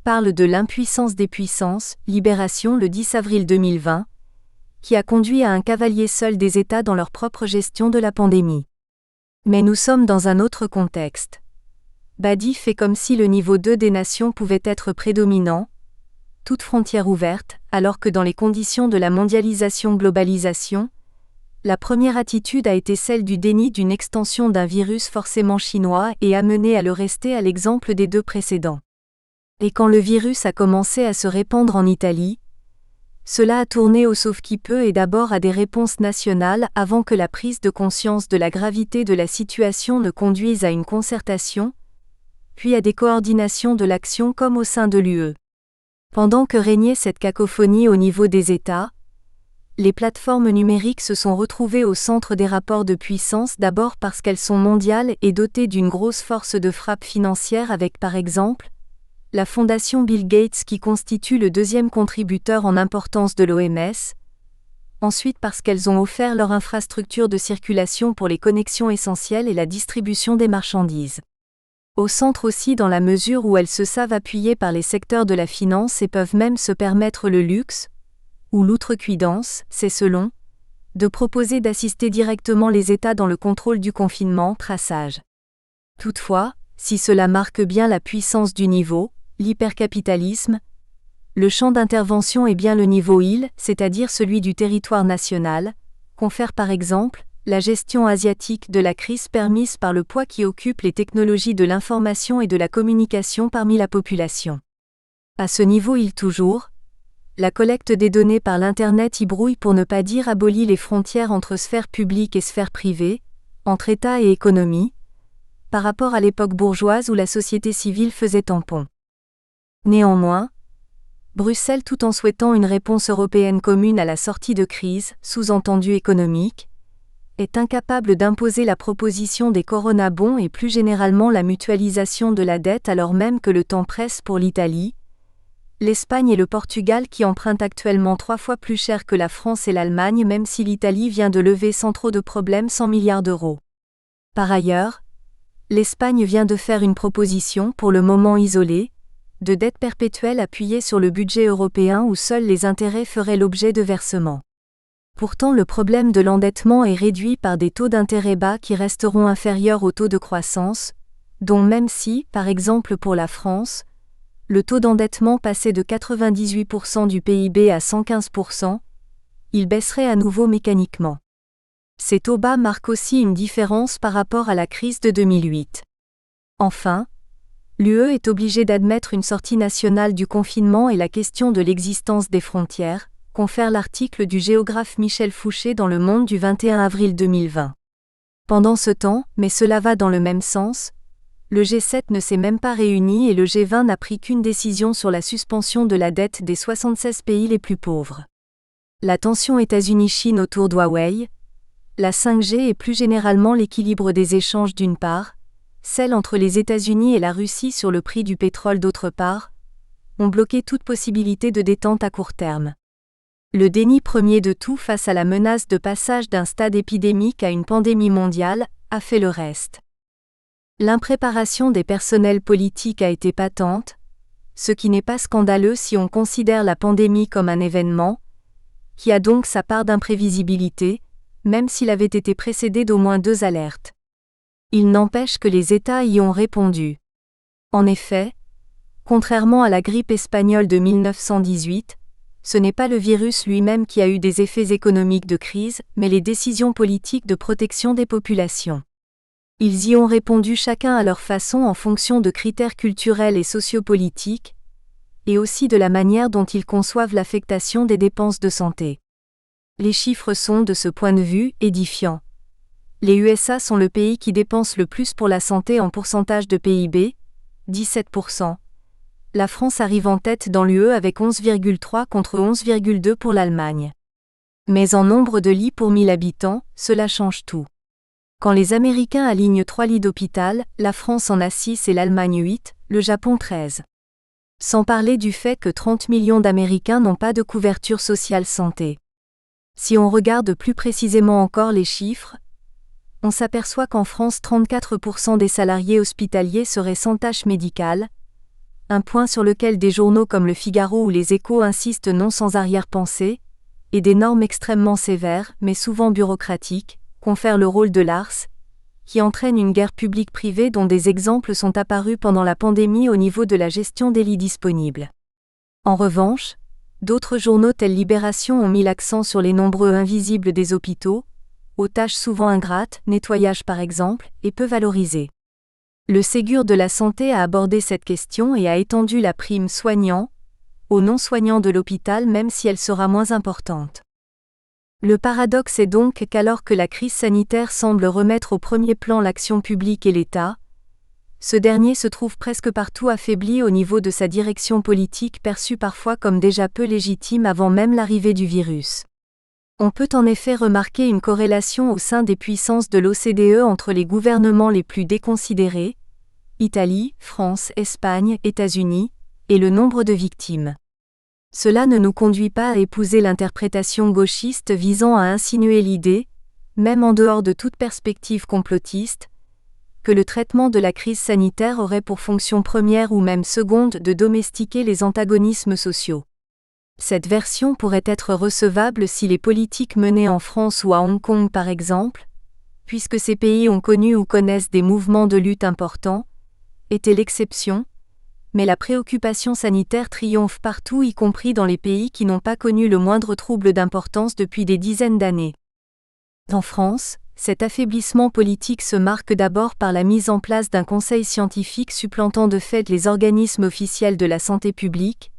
parle de l'impuissance des puissances, Libération le 10 avril 2020, qui a conduit à un cavalier seul des États dans leur propre gestion de la pandémie. Mais nous sommes dans un autre contexte. Badi fait comme si le niveau 2 des nations pouvait être prédominant, toute frontière ouverte, alors que dans les conditions de la mondialisation-globalisation, la première attitude a été celle du déni d'une extension d'un virus forcément chinois et amené à le rester à l'exemple des deux précédents. Et quand le virus a commencé à se répandre en Italie, cela a tourné au sauve-qui-peut et d'abord à des réponses nationales avant que la prise de conscience de la gravité de la situation ne conduise à une concertation, puis à des coordinations de l'action comme au sein de l'UE. Pendant que régnait cette cacophonie au niveau des États, les plateformes numériques se sont retrouvées au centre des rapports de puissance d'abord parce qu'elles sont mondiales et dotées d'une grosse force de frappe financière avec par exemple, la fondation Bill Gates qui constitue le deuxième contributeur en importance de l'OMS, ensuite parce qu'elles ont offert leur infrastructure de circulation pour les connexions essentielles et la distribution des marchandises. Au centre aussi dans la mesure où elles se savent appuyées par les secteurs de la finance et peuvent même se permettre le luxe, ou l'outrecuidance, c'est selon, de proposer d'assister directement les États dans le contrôle du confinement, traçage. Toutefois, si cela marque bien la puissance du niveau, l'hypercapitalisme, le champ d'intervention est bien le niveau IL, c'est-à-dire celui du territoire national, confère par exemple la gestion asiatique de la crise permise par le poids qui occupe les technologies de l'information et de la communication parmi la population. À ce niveau IL toujours, la collecte des données par l'Internet y brouille pour ne pas dire abolit les frontières entre sphère publique et sphère privée, entre État et économie, par rapport à l'époque bourgeoise où la société civile faisait tampon. Néanmoins, Bruxelles, tout en souhaitant une réponse européenne commune à la sortie de crise, sous-entendue économique, est incapable d'imposer la proposition des Corona-bonds et plus généralement la mutualisation de la dette alors même que le temps presse pour l'Italie, l'Espagne et le Portugal qui empruntent actuellement 3 fois plus cher que la France et l'Allemagne même si l'Italie vient de lever sans trop de problèmes 100 milliards d'euros. Par ailleurs, l'Espagne vient de faire une proposition, pour le moment isolée, de dette perpétuelle appuyée sur le budget européen où seuls les intérêts feraient l'objet de versements. Pourtant le problème de l'endettement est réduit par des taux d'intérêt bas qui resteront inférieurs aux taux de croissance, dont même si, par exemple pour la France, le taux d'endettement passait de 98% du PIB à 115%, il baisserait à nouveau mécaniquement. Ces taux bas marquent aussi une différence par rapport à la crise de 2008. Enfin, l'UE est obligée d'admettre une sortie nationale du confinement et la question de l'existence des frontières, confère l'article du géographe Michel Fouché dans Le Monde du 21 avril 2020. Pendant ce temps, mais cela va dans le même sens, le G7 ne s'est même pas réuni et le G20 n'a pris qu'une décision sur la suspension de la dette des 76 pays les plus pauvres. La tension États-Unis-Chine autour d'Huawei, la 5G et plus généralement l'équilibre des échanges d'une part, celle entre les États-Unis et la Russie sur le prix du pétrole d'autre part, ont bloqué toute possibilité de détente à court terme. Le déni premier de tout face à la menace de passage d'un stade épidémique à une pandémie mondiale a fait le reste. L'impréparation des personnels politiques a été patente, ce qui n'est pas scandaleux si on considère la pandémie comme un événement, qui a donc sa part d'imprévisibilité, même s'il avait été précédé d'au moins 2 alertes. Il n'empêche que les États y ont répondu. En effet, contrairement à la grippe espagnole de 1918, ce n'est pas le virus lui-même qui a eu des effets économiques de crise, mais les décisions politiques de protection des populations. Ils y ont répondu chacun à leur façon en fonction de critères culturels et sociopolitiques, et aussi de la manière dont ils conçoivent l'affectation des dépenses de santé. Les chiffres sont, de ce point de vue, édifiants. Les USA sont le pays qui dépense le plus pour la santé en pourcentage de PIB, 17%. La France arrive en tête dans l'UE avec 11,3 contre 11,2 pour l'Allemagne. Mais en nombre de lits pour 1000 habitants, cela change tout. Quand les Américains alignent 3 lits d'hôpital, la France en a 6 et l'Allemagne 8, le Japon 13. Sans parler du fait que 30 millions d'Américains n'ont pas de couverture sociale santé. Si on regarde plus précisément encore les chiffres, on s'aperçoit qu'en France 34% des salariés hospitaliers seraient sans tâche médicale, un point sur lequel des journaux comme Le Figaro ou Les Échos insistent non sans arrière-pensée, et des normes extrêmement sévères, mais souvent bureaucratiques, confèrent le rôle de l'ARS, qui entraîne une guerre publique-privée dont des exemples sont apparus pendant la pandémie au niveau de la gestion des lits disponibles. En revanche, d'autres journaux tels Libération ont mis l'accent sur les nombreux invisibles des hôpitaux, aux tâches souvent ingrates, nettoyage par exemple, et peu valorisées. Le Ségur de la santé a abordé cette question et a étendu la prime soignant aux non-soignants de l'hôpital même si elle sera moins importante. Le paradoxe est donc qu'alors que la crise sanitaire semble remettre au premier plan l'action publique et l'État, ce dernier se trouve presque partout affaibli au niveau de sa direction politique perçue parfois comme déjà peu légitime avant même l'arrivée du virus. On peut en effet remarquer une corrélation au sein des puissances de l'OCDE entre les gouvernements les plus déconsidérés, Italie, France, Espagne, États-Unis, et le nombre de victimes. Cela ne nous conduit pas à épouser l'interprétation gauchiste visant à insinuer l'idée, même en dehors de toute perspective complotiste, que le traitement de la crise sanitaire aurait pour fonction première ou même seconde de domestiquer les antagonismes sociaux. Cette version pourrait être recevable si les politiques menées en France ou à Hong Kong par exemple, puisque ces pays ont connu ou connaissent des mouvements de lutte importants, étaient l'exception, mais la préoccupation sanitaire triomphe partout y compris dans les pays qui n'ont pas connu le moindre trouble d'importance depuis des dizaines d'années. En France, cet affaiblissement politique se marque d'abord par la mise en place d'un conseil scientifique supplantant de fait les organismes officiels de la santé publique,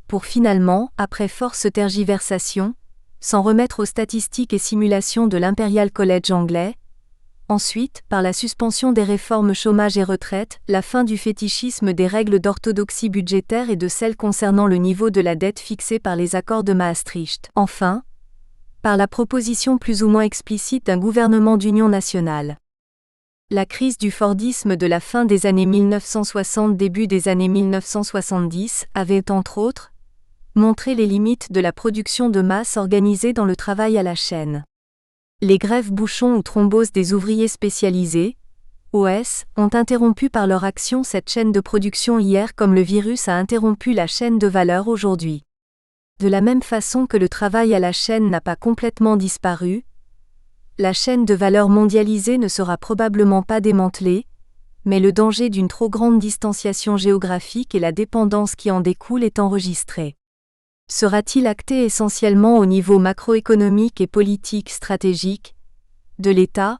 pour finalement, après force tergiversation, s'en remettre aux statistiques et simulations de l'Imperial College anglais, ensuite, par la suspension des réformes chômage et retraite, la fin du fétichisme des règles d'orthodoxie budgétaire et de celles concernant le niveau de la dette fixée par les accords de Maastricht. Enfin, par la proposition plus ou moins explicite d'un gouvernement d'union nationale. La crise du Fordisme de la fin des années 1960 début des années 1970 avait, entre autres, montré les limites de la production de masse organisée dans le travail à la chaîne. Les grèves bouchons ou thromboses des ouvriers spécialisés, OS, ont interrompu par leur action cette chaîne de production hier comme le virus a interrompu la chaîne de valeur aujourd'hui. De la même façon que le travail à la chaîne n'a pas complètement disparu, la chaîne de valeur mondialisée ne sera probablement pas démantelée, mais le danger d'une trop grande distanciation géographique et la dépendance qui en découle est enregistré. Sera-t-il acté essentiellement au niveau macroéconomique et politique stratégique de l'État,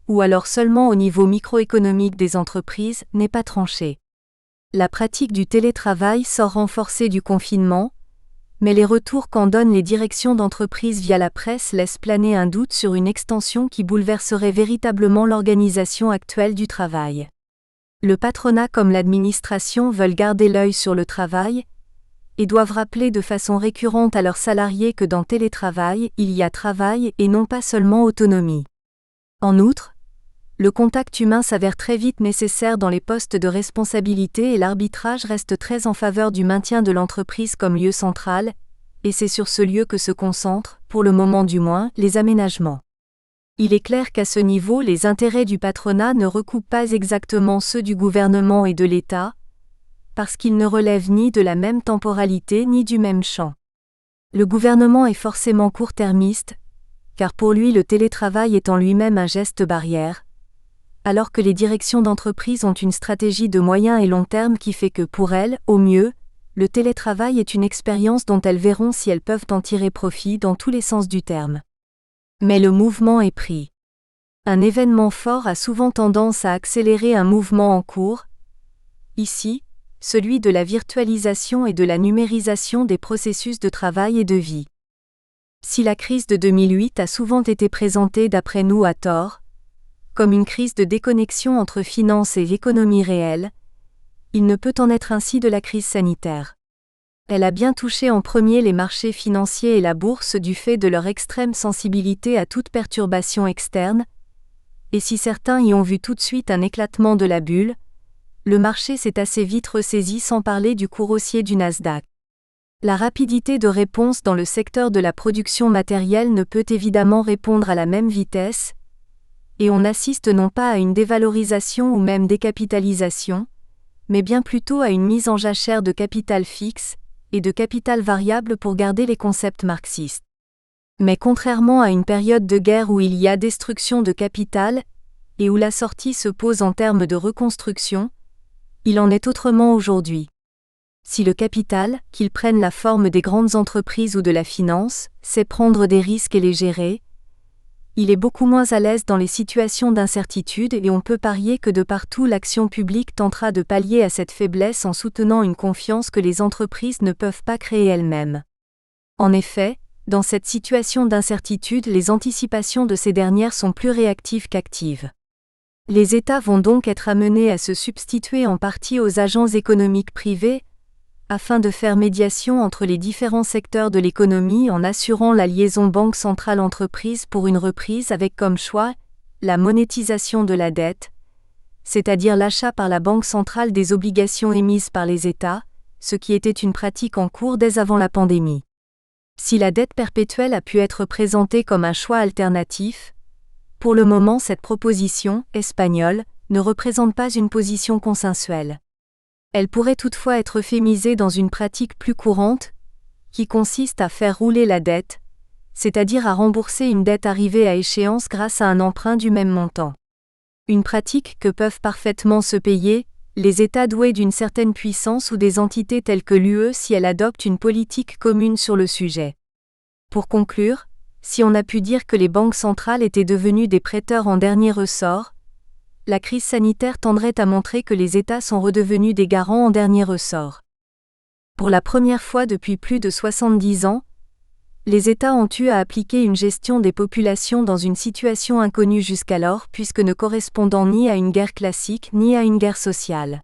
ou alors seulement au niveau microéconomique des entreprises, n'est pas tranché. La pratique du télétravail sort renforcée du confinement, mais les retours qu'en donnent les directions d'entreprises via la presse laissent planer un doute sur une extension qui bouleverserait véritablement l'organisation actuelle du travail. Le patronat comme l'administration veulent garder l'œil sur le travail, et doivent rappeler de façon récurrente à leurs salariés que dans télétravail, il y a travail et non pas seulement autonomie. En outre, le contact humain s'avère très vite nécessaire dans les postes de responsabilité et l'arbitrage reste très en faveur du maintien de l'entreprise comme lieu central, et c'est sur ce lieu que se concentrent, pour le moment du moins, les aménagements. Il est clair qu'à ce niveau, les intérêts du patronat ne recoupent pas exactement ceux du gouvernement et de l'État, parce qu'ils ne relèvent ni de la même temporalité ni du même champ. Le gouvernement est forcément court-termiste, car pour lui le télétravail est en lui-même un geste barrière, alors que les directions d'entreprise ont une stratégie de moyen et long terme qui fait que pour elles, au mieux, le télétravail est une expérience dont elles verront si elles peuvent en tirer profit dans tous les sens du terme. Mais le mouvement est pris. Un événement fort a souvent tendance à accélérer un mouvement en cours, ici, celui de la virtualisation et de la numérisation des processus de travail et de vie. Si la crise de 2008 a souvent été présentée d'après nous à tort, comme une crise de déconnexion entre finance et économie réelle, il ne peut en être ainsi de la crise sanitaire. Elle a bien touché en premier les marchés financiers et la bourse du fait de leur extrême sensibilité à toute perturbation externe, et si certains y ont vu tout de suite un éclatement de la bulle, le marché s'est assez vite ressaisi sans parler du cours haussier du Nasdaq. La rapidité de réponse dans le secteur de la production matérielle ne peut évidemment répondre à la même vitesse, et on assiste non pas à une dévalorisation ou même décapitalisation, mais bien plutôt à une mise en jachère de capital fixe et de capital variable pour garder les concepts marxistes. Mais contrairement à une période de guerre où il y a destruction de capital, et où la sortie se pose en termes de reconstruction, il en est autrement aujourd'hui. Si le capital, qu'il prenne la forme des grandes entreprises ou de la finance, sait prendre des risques et les gérer, il est beaucoup moins à l'aise dans les situations d'incertitude et on peut parier que de partout l'action publique tentera de pallier à cette faiblesse en soutenant une confiance que les entreprises ne peuvent pas créer elles-mêmes. En effet, dans cette situation d'incertitude, les anticipations de ces dernières sont plus réactives qu'actives. Les États vont donc être amenés à se substituer en partie aux agents économiques privés, afin de faire médiation entre les différents secteurs de l'économie en assurant la liaison banque centrale-entreprise pour une reprise avec comme choix la monétisation de la dette, c'est-à-dire l'achat par la Banque centrale des obligations émises par les États, ce qui était une pratique en cours dès avant la pandémie. Si la dette perpétuelle a pu être présentée comme un choix alternatif, pour le moment cette proposition, espagnole, ne représente pas une position consensuelle. Elle pourrait toutefois être euphémisée dans une pratique plus courante, qui consiste à faire rouler la dette, c'est-à-dire à rembourser une dette arrivée à échéance grâce à un emprunt du même montant. Une pratique que peuvent parfaitement se payer les États doués d'une certaine puissance ou des entités telles que l'UE si elles adoptent une politique commune sur le sujet. Pour conclure, si on a pu dire que les banques centrales étaient devenues des prêteurs en dernier ressort, la crise sanitaire tendrait à montrer que les États sont redevenus des garants en dernier ressort. Pour la première fois depuis plus de 70 ans, les États ont eu à appliquer une gestion des populations dans une situation inconnue jusqu'alors puisque ne correspondant ni à une guerre classique ni à une guerre sociale.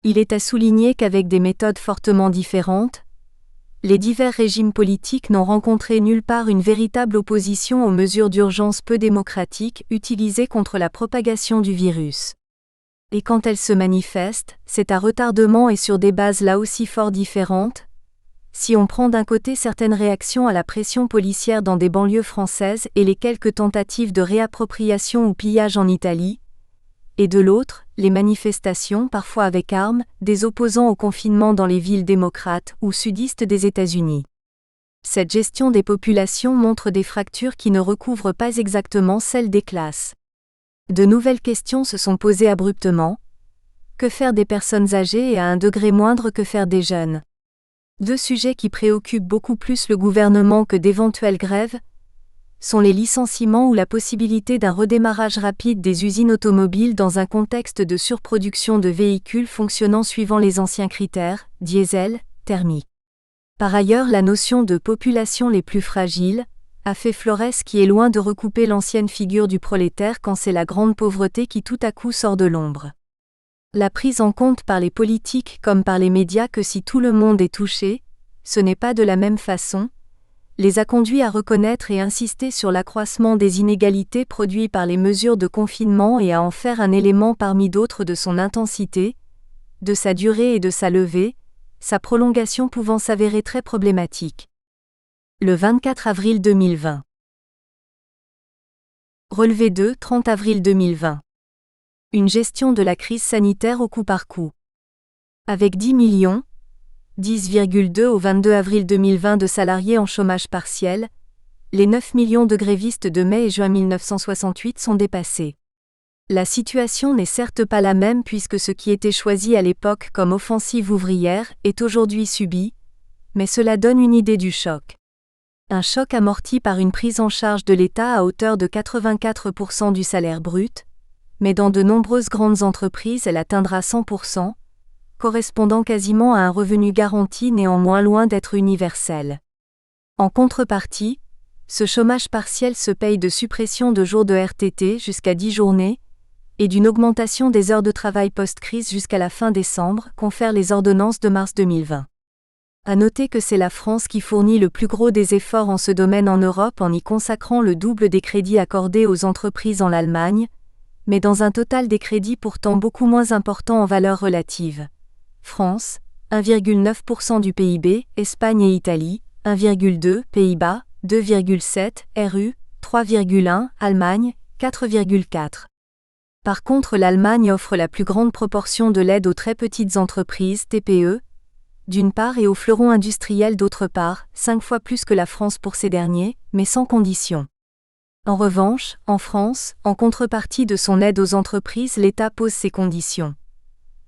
Il est à souligner qu'avec des méthodes fortement différentes, les divers régimes politiques n'ont rencontré nulle part une véritable opposition aux mesures d'urgence peu démocratiques utilisées contre la propagation du virus. Et quand elles se manifestent, c'est à retardement et sur des bases là aussi fort différentes. Si on prend d'un côté certaines réactions à la pression policière dans des banlieues françaises et les quelques tentatives de réappropriation ou pillage en Italie, et de l'autre, les manifestations, parfois avec armes, des opposants au confinement dans les villes démocrates ou sudistes des États-Unis. Cette gestion des populations montre des fractures qui ne recouvrent pas exactement celles des classes. De nouvelles questions se sont posées abruptement. Que faire des personnes âgées et à un degré moindre que faire des jeunes ? Deux sujets qui préoccupent beaucoup plus le gouvernement que d'éventuelles grèves sont les licenciements ou la possibilité d'un redémarrage rapide des usines automobiles dans un contexte de surproduction de véhicules fonctionnant suivant les anciens critères, diesel, thermique. Par ailleurs, la notion de population les plus fragiles a fait florès qui est loin de recouper l'ancienne figure du prolétaire quand c'est la grande pauvreté qui tout à coup sort de l'ombre. La prise en compte par les politiques comme par les médias que si tout le monde est touché, ce n'est pas de la même façon, les a conduits à reconnaître et insister sur l'accroissement des inégalités produites par les mesures de confinement et à en faire un élément parmi d'autres de son intensité, de sa durée et de sa levée, sa prolongation pouvant s'avérer très problématique. Le 24 avril 2020. Relevé 2, 30 avril 2020. Une gestion de la crise sanitaire au coup par coup. Avec 10 millions, 10,2 au 22 avril 2020 de salariés en chômage partiel, les 9 millions de grévistes de mai et juin 1968 sont dépassés. La situation n'est certes pas la même puisque ce qui était choisi à l'époque comme offensive ouvrière est aujourd'hui subi, mais cela donne une idée du choc. Un choc amorti par une prise en charge de l'État à hauteur de 84% du salaire brut, mais dans de nombreuses grandes entreprises elle atteindra 100%, correspondant quasiment à un revenu garanti néanmoins loin d'être universel. En contrepartie, ce chômage partiel se paye de suppression de jours de RTT jusqu'à 10 journées, et d'une augmentation des heures de travail post-crise jusqu'à la fin décembre, confèrent les ordonnances de mars 2020. À noter que c'est la France qui fournit le plus gros des efforts en ce domaine en Europe en y consacrant le double des crédits accordés aux entreprises en Allemagne, mais dans un total des crédits pourtant beaucoup moins important en valeur relative. France, 1,9% du PIB, Espagne et Italie, 1,2, Pays-Bas, 2,7, RU, 3,1, Allemagne, 4,4. Par contre, l'Allemagne offre la plus grande proportion de l'aide aux très petites entreprises TPE, d'une part et aux fleurons industriels d'autre part, 5 fois plus que la France pour ces derniers, mais sans condition. En revanche, en France, en contrepartie de son aide aux entreprises, l'État pose ses conditions.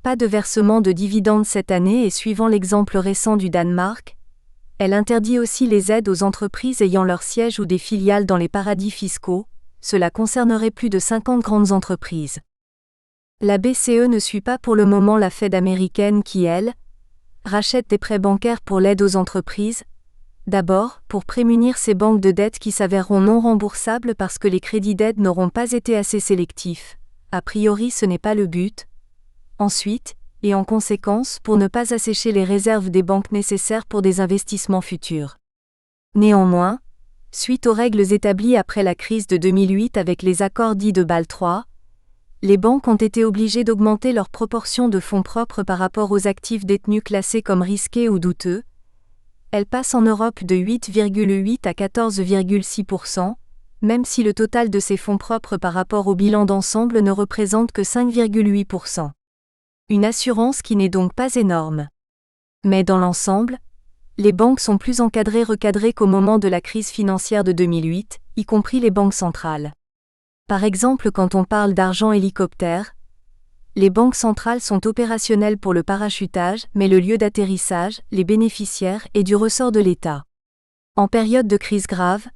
Pas de versement de dividendes cette année et suivant l'exemple récent du Danemark, elle interdit aussi les aides aux entreprises ayant leur siège ou des filiales dans les paradis fiscaux. Cela concernerait plus de 50 grandes entreprises. La BCE ne suit pas pour le moment la Fed américaine qui, elle, rachète des prêts bancaires pour l'aide aux entreprises, d'abord, pour prémunir ces banques de dette qui s'avèreront non remboursables parce que les crédits d'aide n'auront pas été assez sélectifs. A priori ce n'est pas le but. Ensuite, et en conséquence, pour ne pas assécher les réserves des banques nécessaires pour des investissements futurs. Néanmoins, suite aux règles établies après la crise de 2008 avec les accords dits de Bâle III, les banques ont été obligées d'augmenter leur proportion de fonds propres par rapport aux actifs détenus classés comme risqués ou douteux. Elles passent en Europe de 8,8 à 14,6%, même si le total de ces fonds propres par rapport au bilan d'ensemble ne représente que 5,8%. Une assurance qui n'est donc pas énorme. Mais dans l'ensemble, les banques sont plus recadrées qu'au moment de la crise financière de 2008, y compris les banques centrales. Par exemple, quand on parle d'argent hélicoptère, les banques centrales sont opérationnelles pour le parachutage, mais le lieu d'atterrissage, les bénéficiaires est du ressort de l'État. En période de crise grave,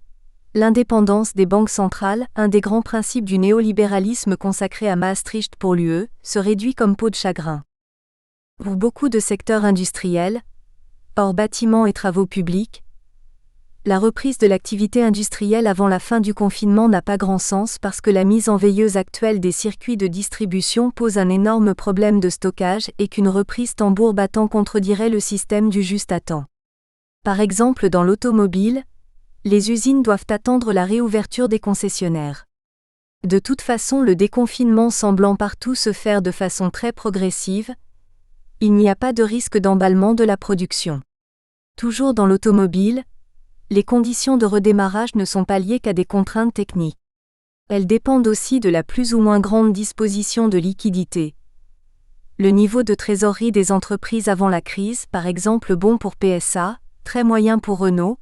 l'indépendance des banques centrales, un des grands principes du néolibéralisme consacré à Maastricht pour l'UE, se réduit comme peau de chagrin. Pour beaucoup de secteurs industriels, hors bâtiments et travaux publics, la reprise de l'activité industrielle avant la fin du confinement n'a pas grand sens parce que la mise en veilleuse actuelle des circuits de distribution pose un énorme problème de stockage et qu'une reprise tambour battant contredirait le système du juste à temps. Par exemple dans l'automobile, les usines doivent attendre la réouverture des concessionnaires. De toute façon, le déconfinement semblant partout se faire de façon très progressive, il n'y a pas de risque d'emballement de la production. Toujours dans l'automobile, les conditions de redémarrage ne sont pas liées qu'à des contraintes techniques. Elles dépendent aussi de la plus ou moins grande disposition de liquidité. Le niveau de trésorerie des entreprises avant la crise, par exemple bon pour PSA, très moyen pour Renault,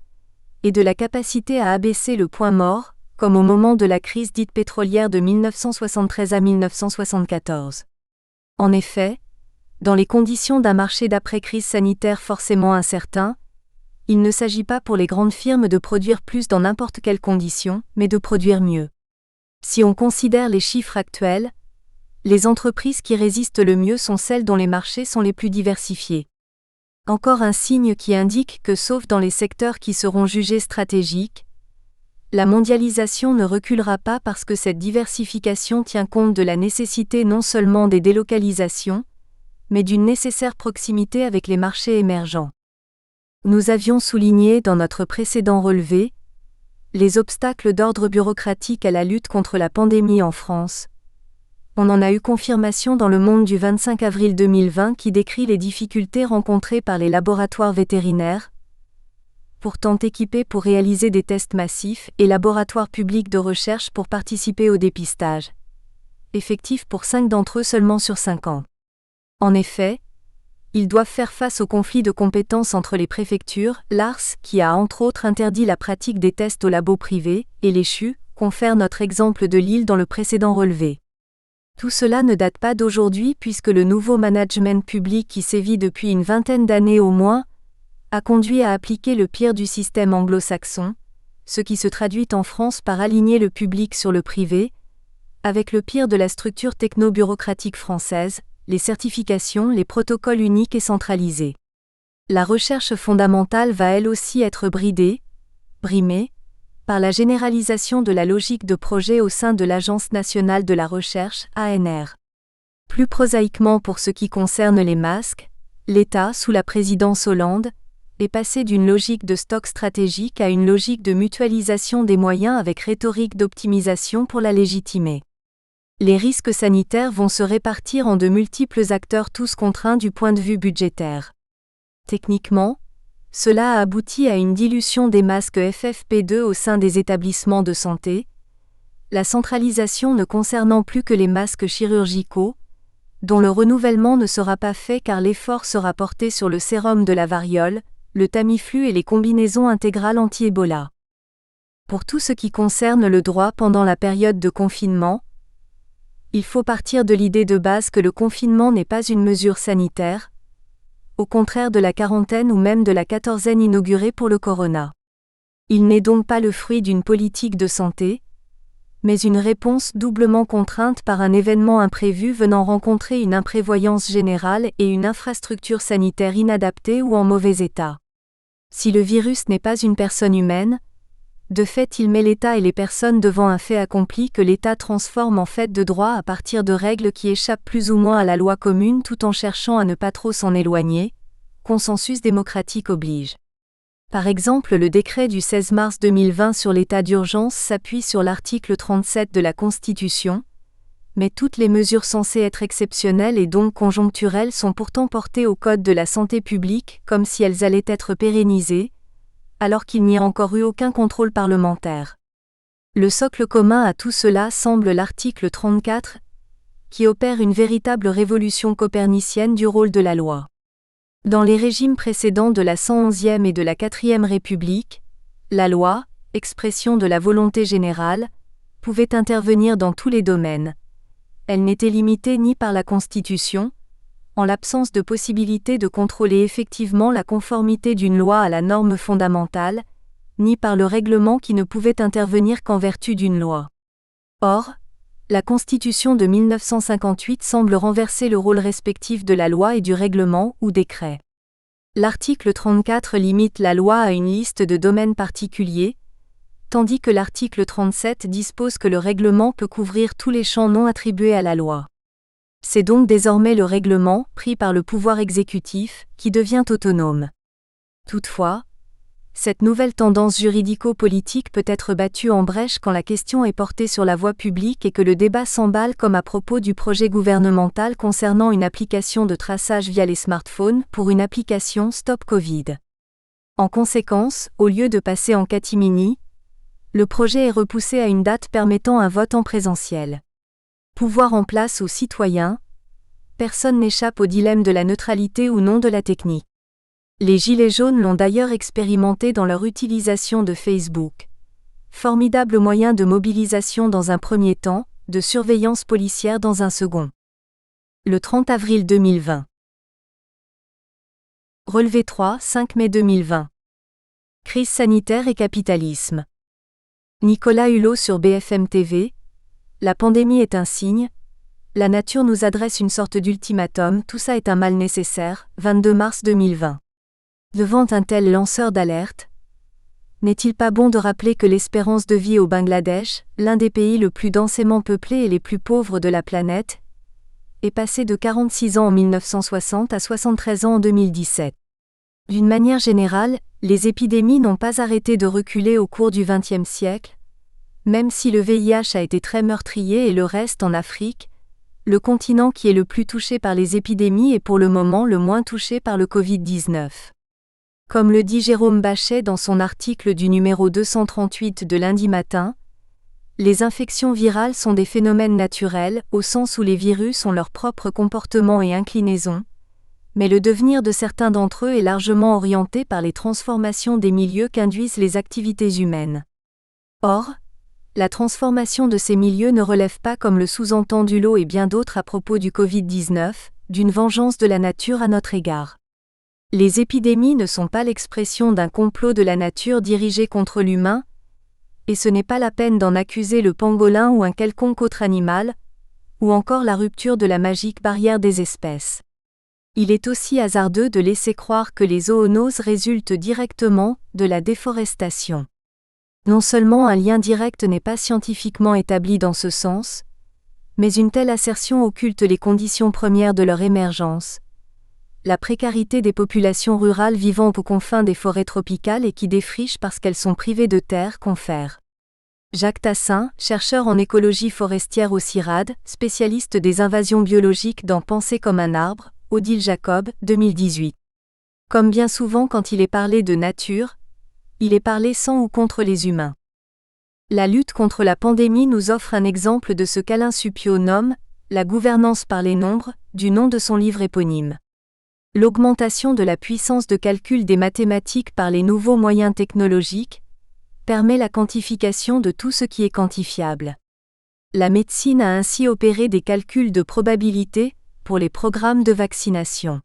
et de la capacité à abaisser le point mort, comme au moment de la crise dite pétrolière de 1973 à 1974. En effet, dans les conditions d'un marché d'après-crise sanitaire forcément incertain, il ne s'agit pas pour les grandes firmes de produire plus dans n'importe quelles conditions, mais de produire mieux. Si on considère les chiffres actuels, les entreprises qui résistent le mieux sont celles dont les marchés sont les plus diversifiés. Encore un signe qui indique que sauf dans les secteurs qui seront jugés stratégiques, la mondialisation ne reculera pas parce que cette diversification tient compte de la nécessité non seulement des délocalisations, mais d'une nécessaire proximité avec les marchés émergents. Nous avions souligné dans notre précédent relevé les obstacles d'ordre bureaucratique à la lutte contre la pandémie en France. On en a eu confirmation dans Le Monde du 25 avril 2020 qui décrit les difficultés rencontrées par les laboratoires vétérinaires, pourtant équipés pour réaliser des tests massifs, et laboratoires publics de recherche pour participer au dépistage. Effectifs pour 5 d'entre eux seulement sur 5 ans. En effet, ils doivent faire face au conflit de compétences entre les préfectures, l'ARS, qui a entre autres interdit la pratique des tests aux labos privés, et les CHU, confère notre exemple de Lille dans le précédent relevé. Tout cela ne date pas d'aujourd'hui puisque le nouveau management public qui sévit depuis une vingtaine d'années au moins, a conduit à appliquer le pire du système anglo-saxon, ce qui se traduit en France par aligner le public sur le privé, avec le pire de la structure techno-bureaucratique française, les certifications, les protocoles uniques et centralisés. La recherche fondamentale va elle aussi être brimée, par la généralisation de la logique de projet au sein de l'Agence nationale de la recherche, ANR. Plus prosaïquement pour ce qui concerne les masques, l'État, sous la présidence Hollande, est passé d'une logique de stock stratégique à une logique de mutualisation des moyens avec rhétorique d'optimisation pour la légitimer. Les risques sanitaires vont se répartir en de multiples acteurs tous contraints du point de vue budgétaire. Techniquement, cela a abouti à une dilution des masques FFP2 au sein des établissements de santé, la centralisation ne concernant plus que les masques chirurgicaux, dont le renouvellement ne sera pas fait car l'effort sera porté sur le sérum de la variole, le Tamiflu et les combinaisons intégrales anti-Ebola. Pour tout ce qui concerne le droit pendant la période de confinement, il faut partir de l'idée de base que le confinement n'est pas une mesure sanitaire, au contraire de la quarantaine ou même de la quatorzaine inaugurée pour le corona. Il n'est donc pas le fruit d'une politique de santé, mais une réponse doublement contrainte par un événement imprévu venant rencontrer une imprévoyance générale et une infrastructure sanitaire inadaptée ou en mauvais état. Si le virus n'est pas une personne humaine, de fait il met l'État et les personnes devant un fait accompli que l'État transforme en fait de droit à partir de règles qui échappent plus ou moins à la loi commune tout en cherchant à ne pas trop s'en éloigner, consensus démocratique oblige. Par exemple, le décret du 16 mars 2020 sur l'état d'urgence s'appuie sur l'article 37 de la Constitution, mais toutes les mesures censées être exceptionnelles et donc conjoncturelles sont pourtant portées au Code de la santé publique comme si elles allaient être pérennisées, alors qu'il n'y a encore eu aucun contrôle parlementaire. Le socle commun à tout cela semble l'article 34, qui opère une véritable révolution copernicienne du rôle de la loi. Dans les régimes précédents de la 111e et de la 4e République, la loi, expression de la volonté générale, pouvait intervenir dans tous les domaines. Elle n'était limitée ni par la Constitution, en l'absence de possibilité de contrôler effectivement la conformité d'une loi à la norme fondamentale, ni par le règlement qui ne pouvait intervenir qu'en vertu d'une loi. Or, la Constitution de 1958 semble renverser le rôle respectif de la loi et du règlement ou décret. L'article 34 limite la loi à une liste de domaines particuliers, tandis que l'article 37 dispose que le règlement peut couvrir tous les champs non attribués à la loi. C'est donc désormais le règlement, pris par le pouvoir exécutif, qui devient autonome. Toutefois, cette nouvelle tendance juridico-politique peut être battue en brèche quand la question est portée sur la voie publique et que le débat s'emballe comme à propos du projet gouvernemental concernant une application de traçage via les smartphones pour une application Stop Covid. En conséquence, au lieu de passer en catimini, le projet est repoussé à une date permettant un vote en présentiel. Pouvoir en place aux citoyens, personne n'échappe au dilemme de la neutralité ou non de la technique. Les Gilets jaunes l'ont d'ailleurs expérimenté dans leur utilisation de Facebook. Formidable moyen de mobilisation dans un premier temps, de surveillance policière dans un second. Le 30 avril 2020. Relevé 3, 5 mai 2020. Crise sanitaire et capitalisme. Nicolas Hulot sur BFM TV. La pandémie est un signe. La nature nous adresse une sorte d'ultimatum, tout ça est un mal nécessaire, 22 mars 2020. Devant un tel lanceur d'alerte, n'est-il pas bon de rappeler que l'espérance de vie au Bangladesh, l'un des pays le plus densément peuplés et les plus pauvres de la planète, est passée de 46 ans en 1960 à 73 ans en 2017. D'une manière générale, les épidémies n'ont pas arrêté de reculer au cours du XXe siècle, même si le VIH a été très meurtrier et le reste en Afrique, le continent qui est le plus touché par les épidémies est pour le moment le moins touché par le Covid-19. Comme le dit Jérôme Bachet dans son article du numéro 238 de lundi matin, les infections virales sont des phénomènes naturels, au sens où les virus ont leur propre comportement et inclinaison, mais le devenir de certains d'entre eux est largement orienté par les transformations des milieux qu'induisent les activités humaines. Or, la transformation de ces milieux ne relève pas, comme le sous-entend Hulot et bien d'autres à propos du Covid-19, d'une vengeance de la nature à notre égard. Les épidémies ne sont pas l'expression d'un complot de la nature dirigé contre l'humain, et ce n'est pas la peine d'en accuser le pangolin ou un quelconque autre animal, ou encore la rupture de la magique barrière des espèces. Il est aussi hasardeux de laisser croire que les zoonoses résultent directement de la déforestation. Non seulement un lien direct n'est pas scientifiquement établi dans ce sens, mais une telle assertion occulte les conditions premières de leur émergence. La précarité des populations rurales vivant aux confins des forêts tropicales et qui défrichent parce qu'elles sont privées de terre confère. Jacques Tassin, chercheur en écologie forestière au CIRAD, spécialiste des invasions biologiques dans Penser comme un arbre, Odile Jacob, 2018. Comme bien souvent quand il est parlé de nature, il est parlé sans ou contre les humains. La lutte contre la pandémie nous offre un exemple de ce qu'Alain Suppiot nomme « la gouvernance par les nombres », du nom de son livre éponyme. L'augmentation de la puissance de calcul des mathématiques par les nouveaux moyens technologiques permet la quantification de tout ce qui est quantifiable. La médecine a ainsi opéré des calculs de probabilité pour les programmes de vaccination.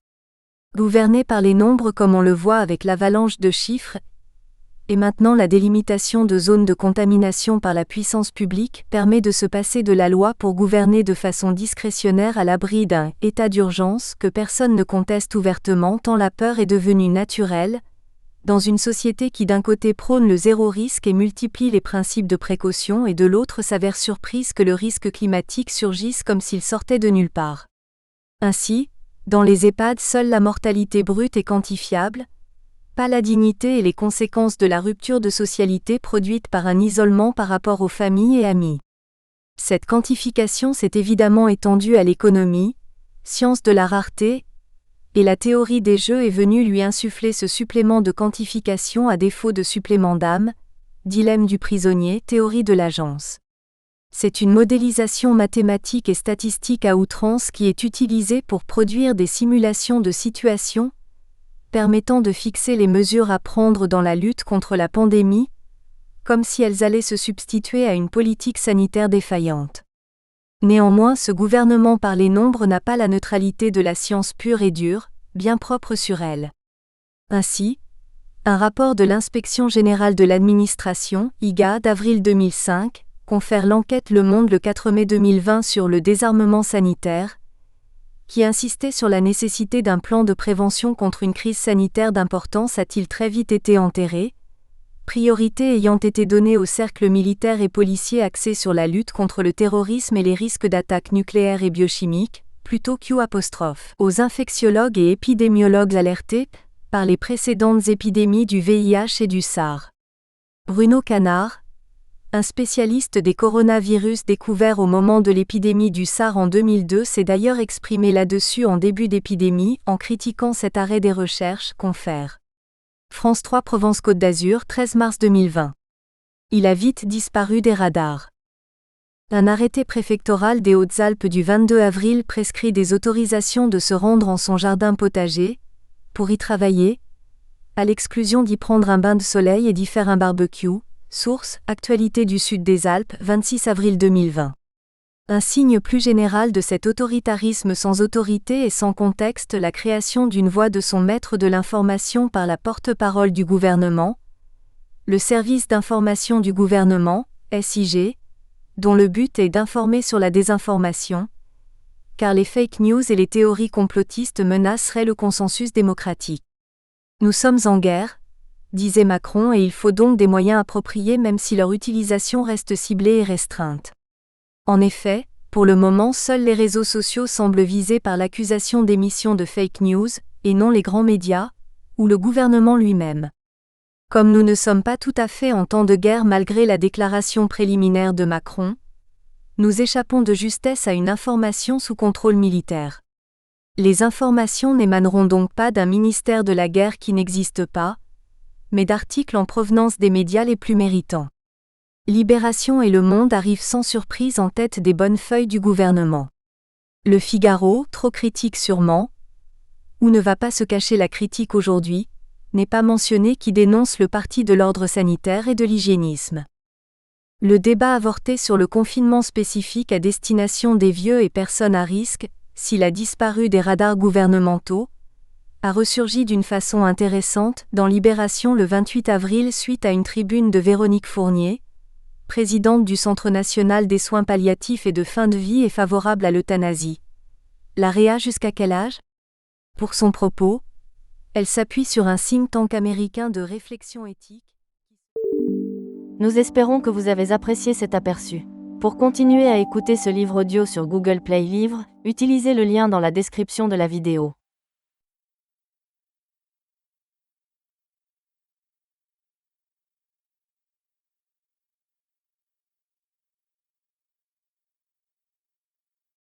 Gouverné par les nombres comme on le voit avec l'avalanche de chiffres, et maintenant la délimitation de zones de contamination par la puissance publique permet de se passer de la loi pour gouverner de façon discrétionnaire à l'abri d'un « état d'urgence » que personne ne conteste ouvertement tant la peur est devenue naturelle, dans une société qui d'un côté prône le zéro risque et multiplie les principes de précaution et de l'autre s'avère surprise que le risque climatique surgisse comme s'il sortait de nulle part. Ainsi, dans les EHPAD seule la mortalité brute est quantifiable, pas la dignité et les conséquences de la rupture de socialité produite par un isolement par rapport aux familles et amis. Cette quantification s'est évidemment étendue à l'économie, science de la rareté, et la théorie des jeux est venue lui insuffler ce supplément de quantification à défaut de supplément d'âme, dilemme du prisonnier, théorie de l'agence. C'est une modélisation mathématique et statistique à outrance qui est utilisée pour produire des simulations de situations permettant de fixer les mesures à prendre dans la lutte contre la pandémie, comme si elles allaient se substituer à une politique sanitaire défaillante. Néanmoins, ce gouvernement par les nombres n'a pas la neutralité de la science pure et dure, bien propre sur elle. Ainsi, un rapport de l'Inspection générale de l'administration, IGA, d'avril 2005, confère l'enquête Le Monde le 4 mai 2020 sur le désarmement sanitaire, qui insistait sur la nécessité d'un plan de prévention contre une crise sanitaire d'importance a-t-il très vite été enterré, priorité ayant été donnée aux cercles militaires et policiers axés sur la lutte contre le terrorisme et les risques d'attaques nucléaires et biochimiques, plutôt qu'aux infectiologues et épidémiologues alertés par les précédentes épidémies du VIH et du SARS. Bruno Canard, un spécialiste des coronavirus découvert au moment de l'épidémie du SARS en 2002, s'est d'ailleurs exprimé là-dessus en début d'épidémie en critiquant cet arrêt des recherches, confère. France 3 Provence-Côte d'Azur, 13 mars 2020. Il a vite disparu des radars. Un arrêté préfectoral des Hautes-Alpes du 22 avril prescrit des autorisations de se rendre en son jardin potager, pour y travailler, à l'exclusion d'y prendre un bain de soleil et d'y faire un barbecue. Source, Actualité du Sud des Alpes, 26 avril 2020. Un signe plus général de cet autoritarisme sans autorité et sans contexte, la création d'une voix de son maître de l'information par la porte-parole du gouvernement, le service d'information du gouvernement, SIG, dont le but est d'informer sur la désinformation, car les fake news et les théories complotistes menaceraient le consensus démocratique. Nous sommes en guerre, disait Macron, et il faut donc des moyens appropriés même si leur utilisation reste ciblée et restreinte. En effet, pour le moment seuls les réseaux sociaux semblent visés par l'accusation d'émission de fake news, et non les grands médias, ou le gouvernement lui-même. Comme nous ne sommes pas tout à fait en temps de guerre malgré la déclaration préliminaire de Macron, nous échappons de justesse à une information sous contrôle militaire. Les informations n'émaneront donc pas d'un ministère de la guerre qui n'existe pas, mais d'articles en provenance des médias les plus méritants. Libération et Le Monde arrivent sans surprise en tête des bonnes feuilles du gouvernement. Le Figaro, trop critique sûrement, où ne va pas se cacher la critique aujourd'hui, n'est pas mentionné, qui dénonce le parti de l'ordre sanitaire et de l'hygiénisme. Le débat avorté sur le confinement spécifique à destination des vieux et personnes à risque, s'il a disparu des radars gouvernementaux, a ressurgi d'une façon intéressante dans Libération le 28 avril suite à une tribune de Véronique Fournier, présidente du Centre national des soins palliatifs et de fin de vie et favorable à l'euthanasie. La réa jusqu'à quel âge ? Pour son propos, elle s'appuie sur un think tank américain de réflexion éthique. Nous espérons que vous avez apprécié cet aperçu. Pour continuer à écouter ce livre audio sur Google Play Livres, utilisez le lien dans la description de la vidéo.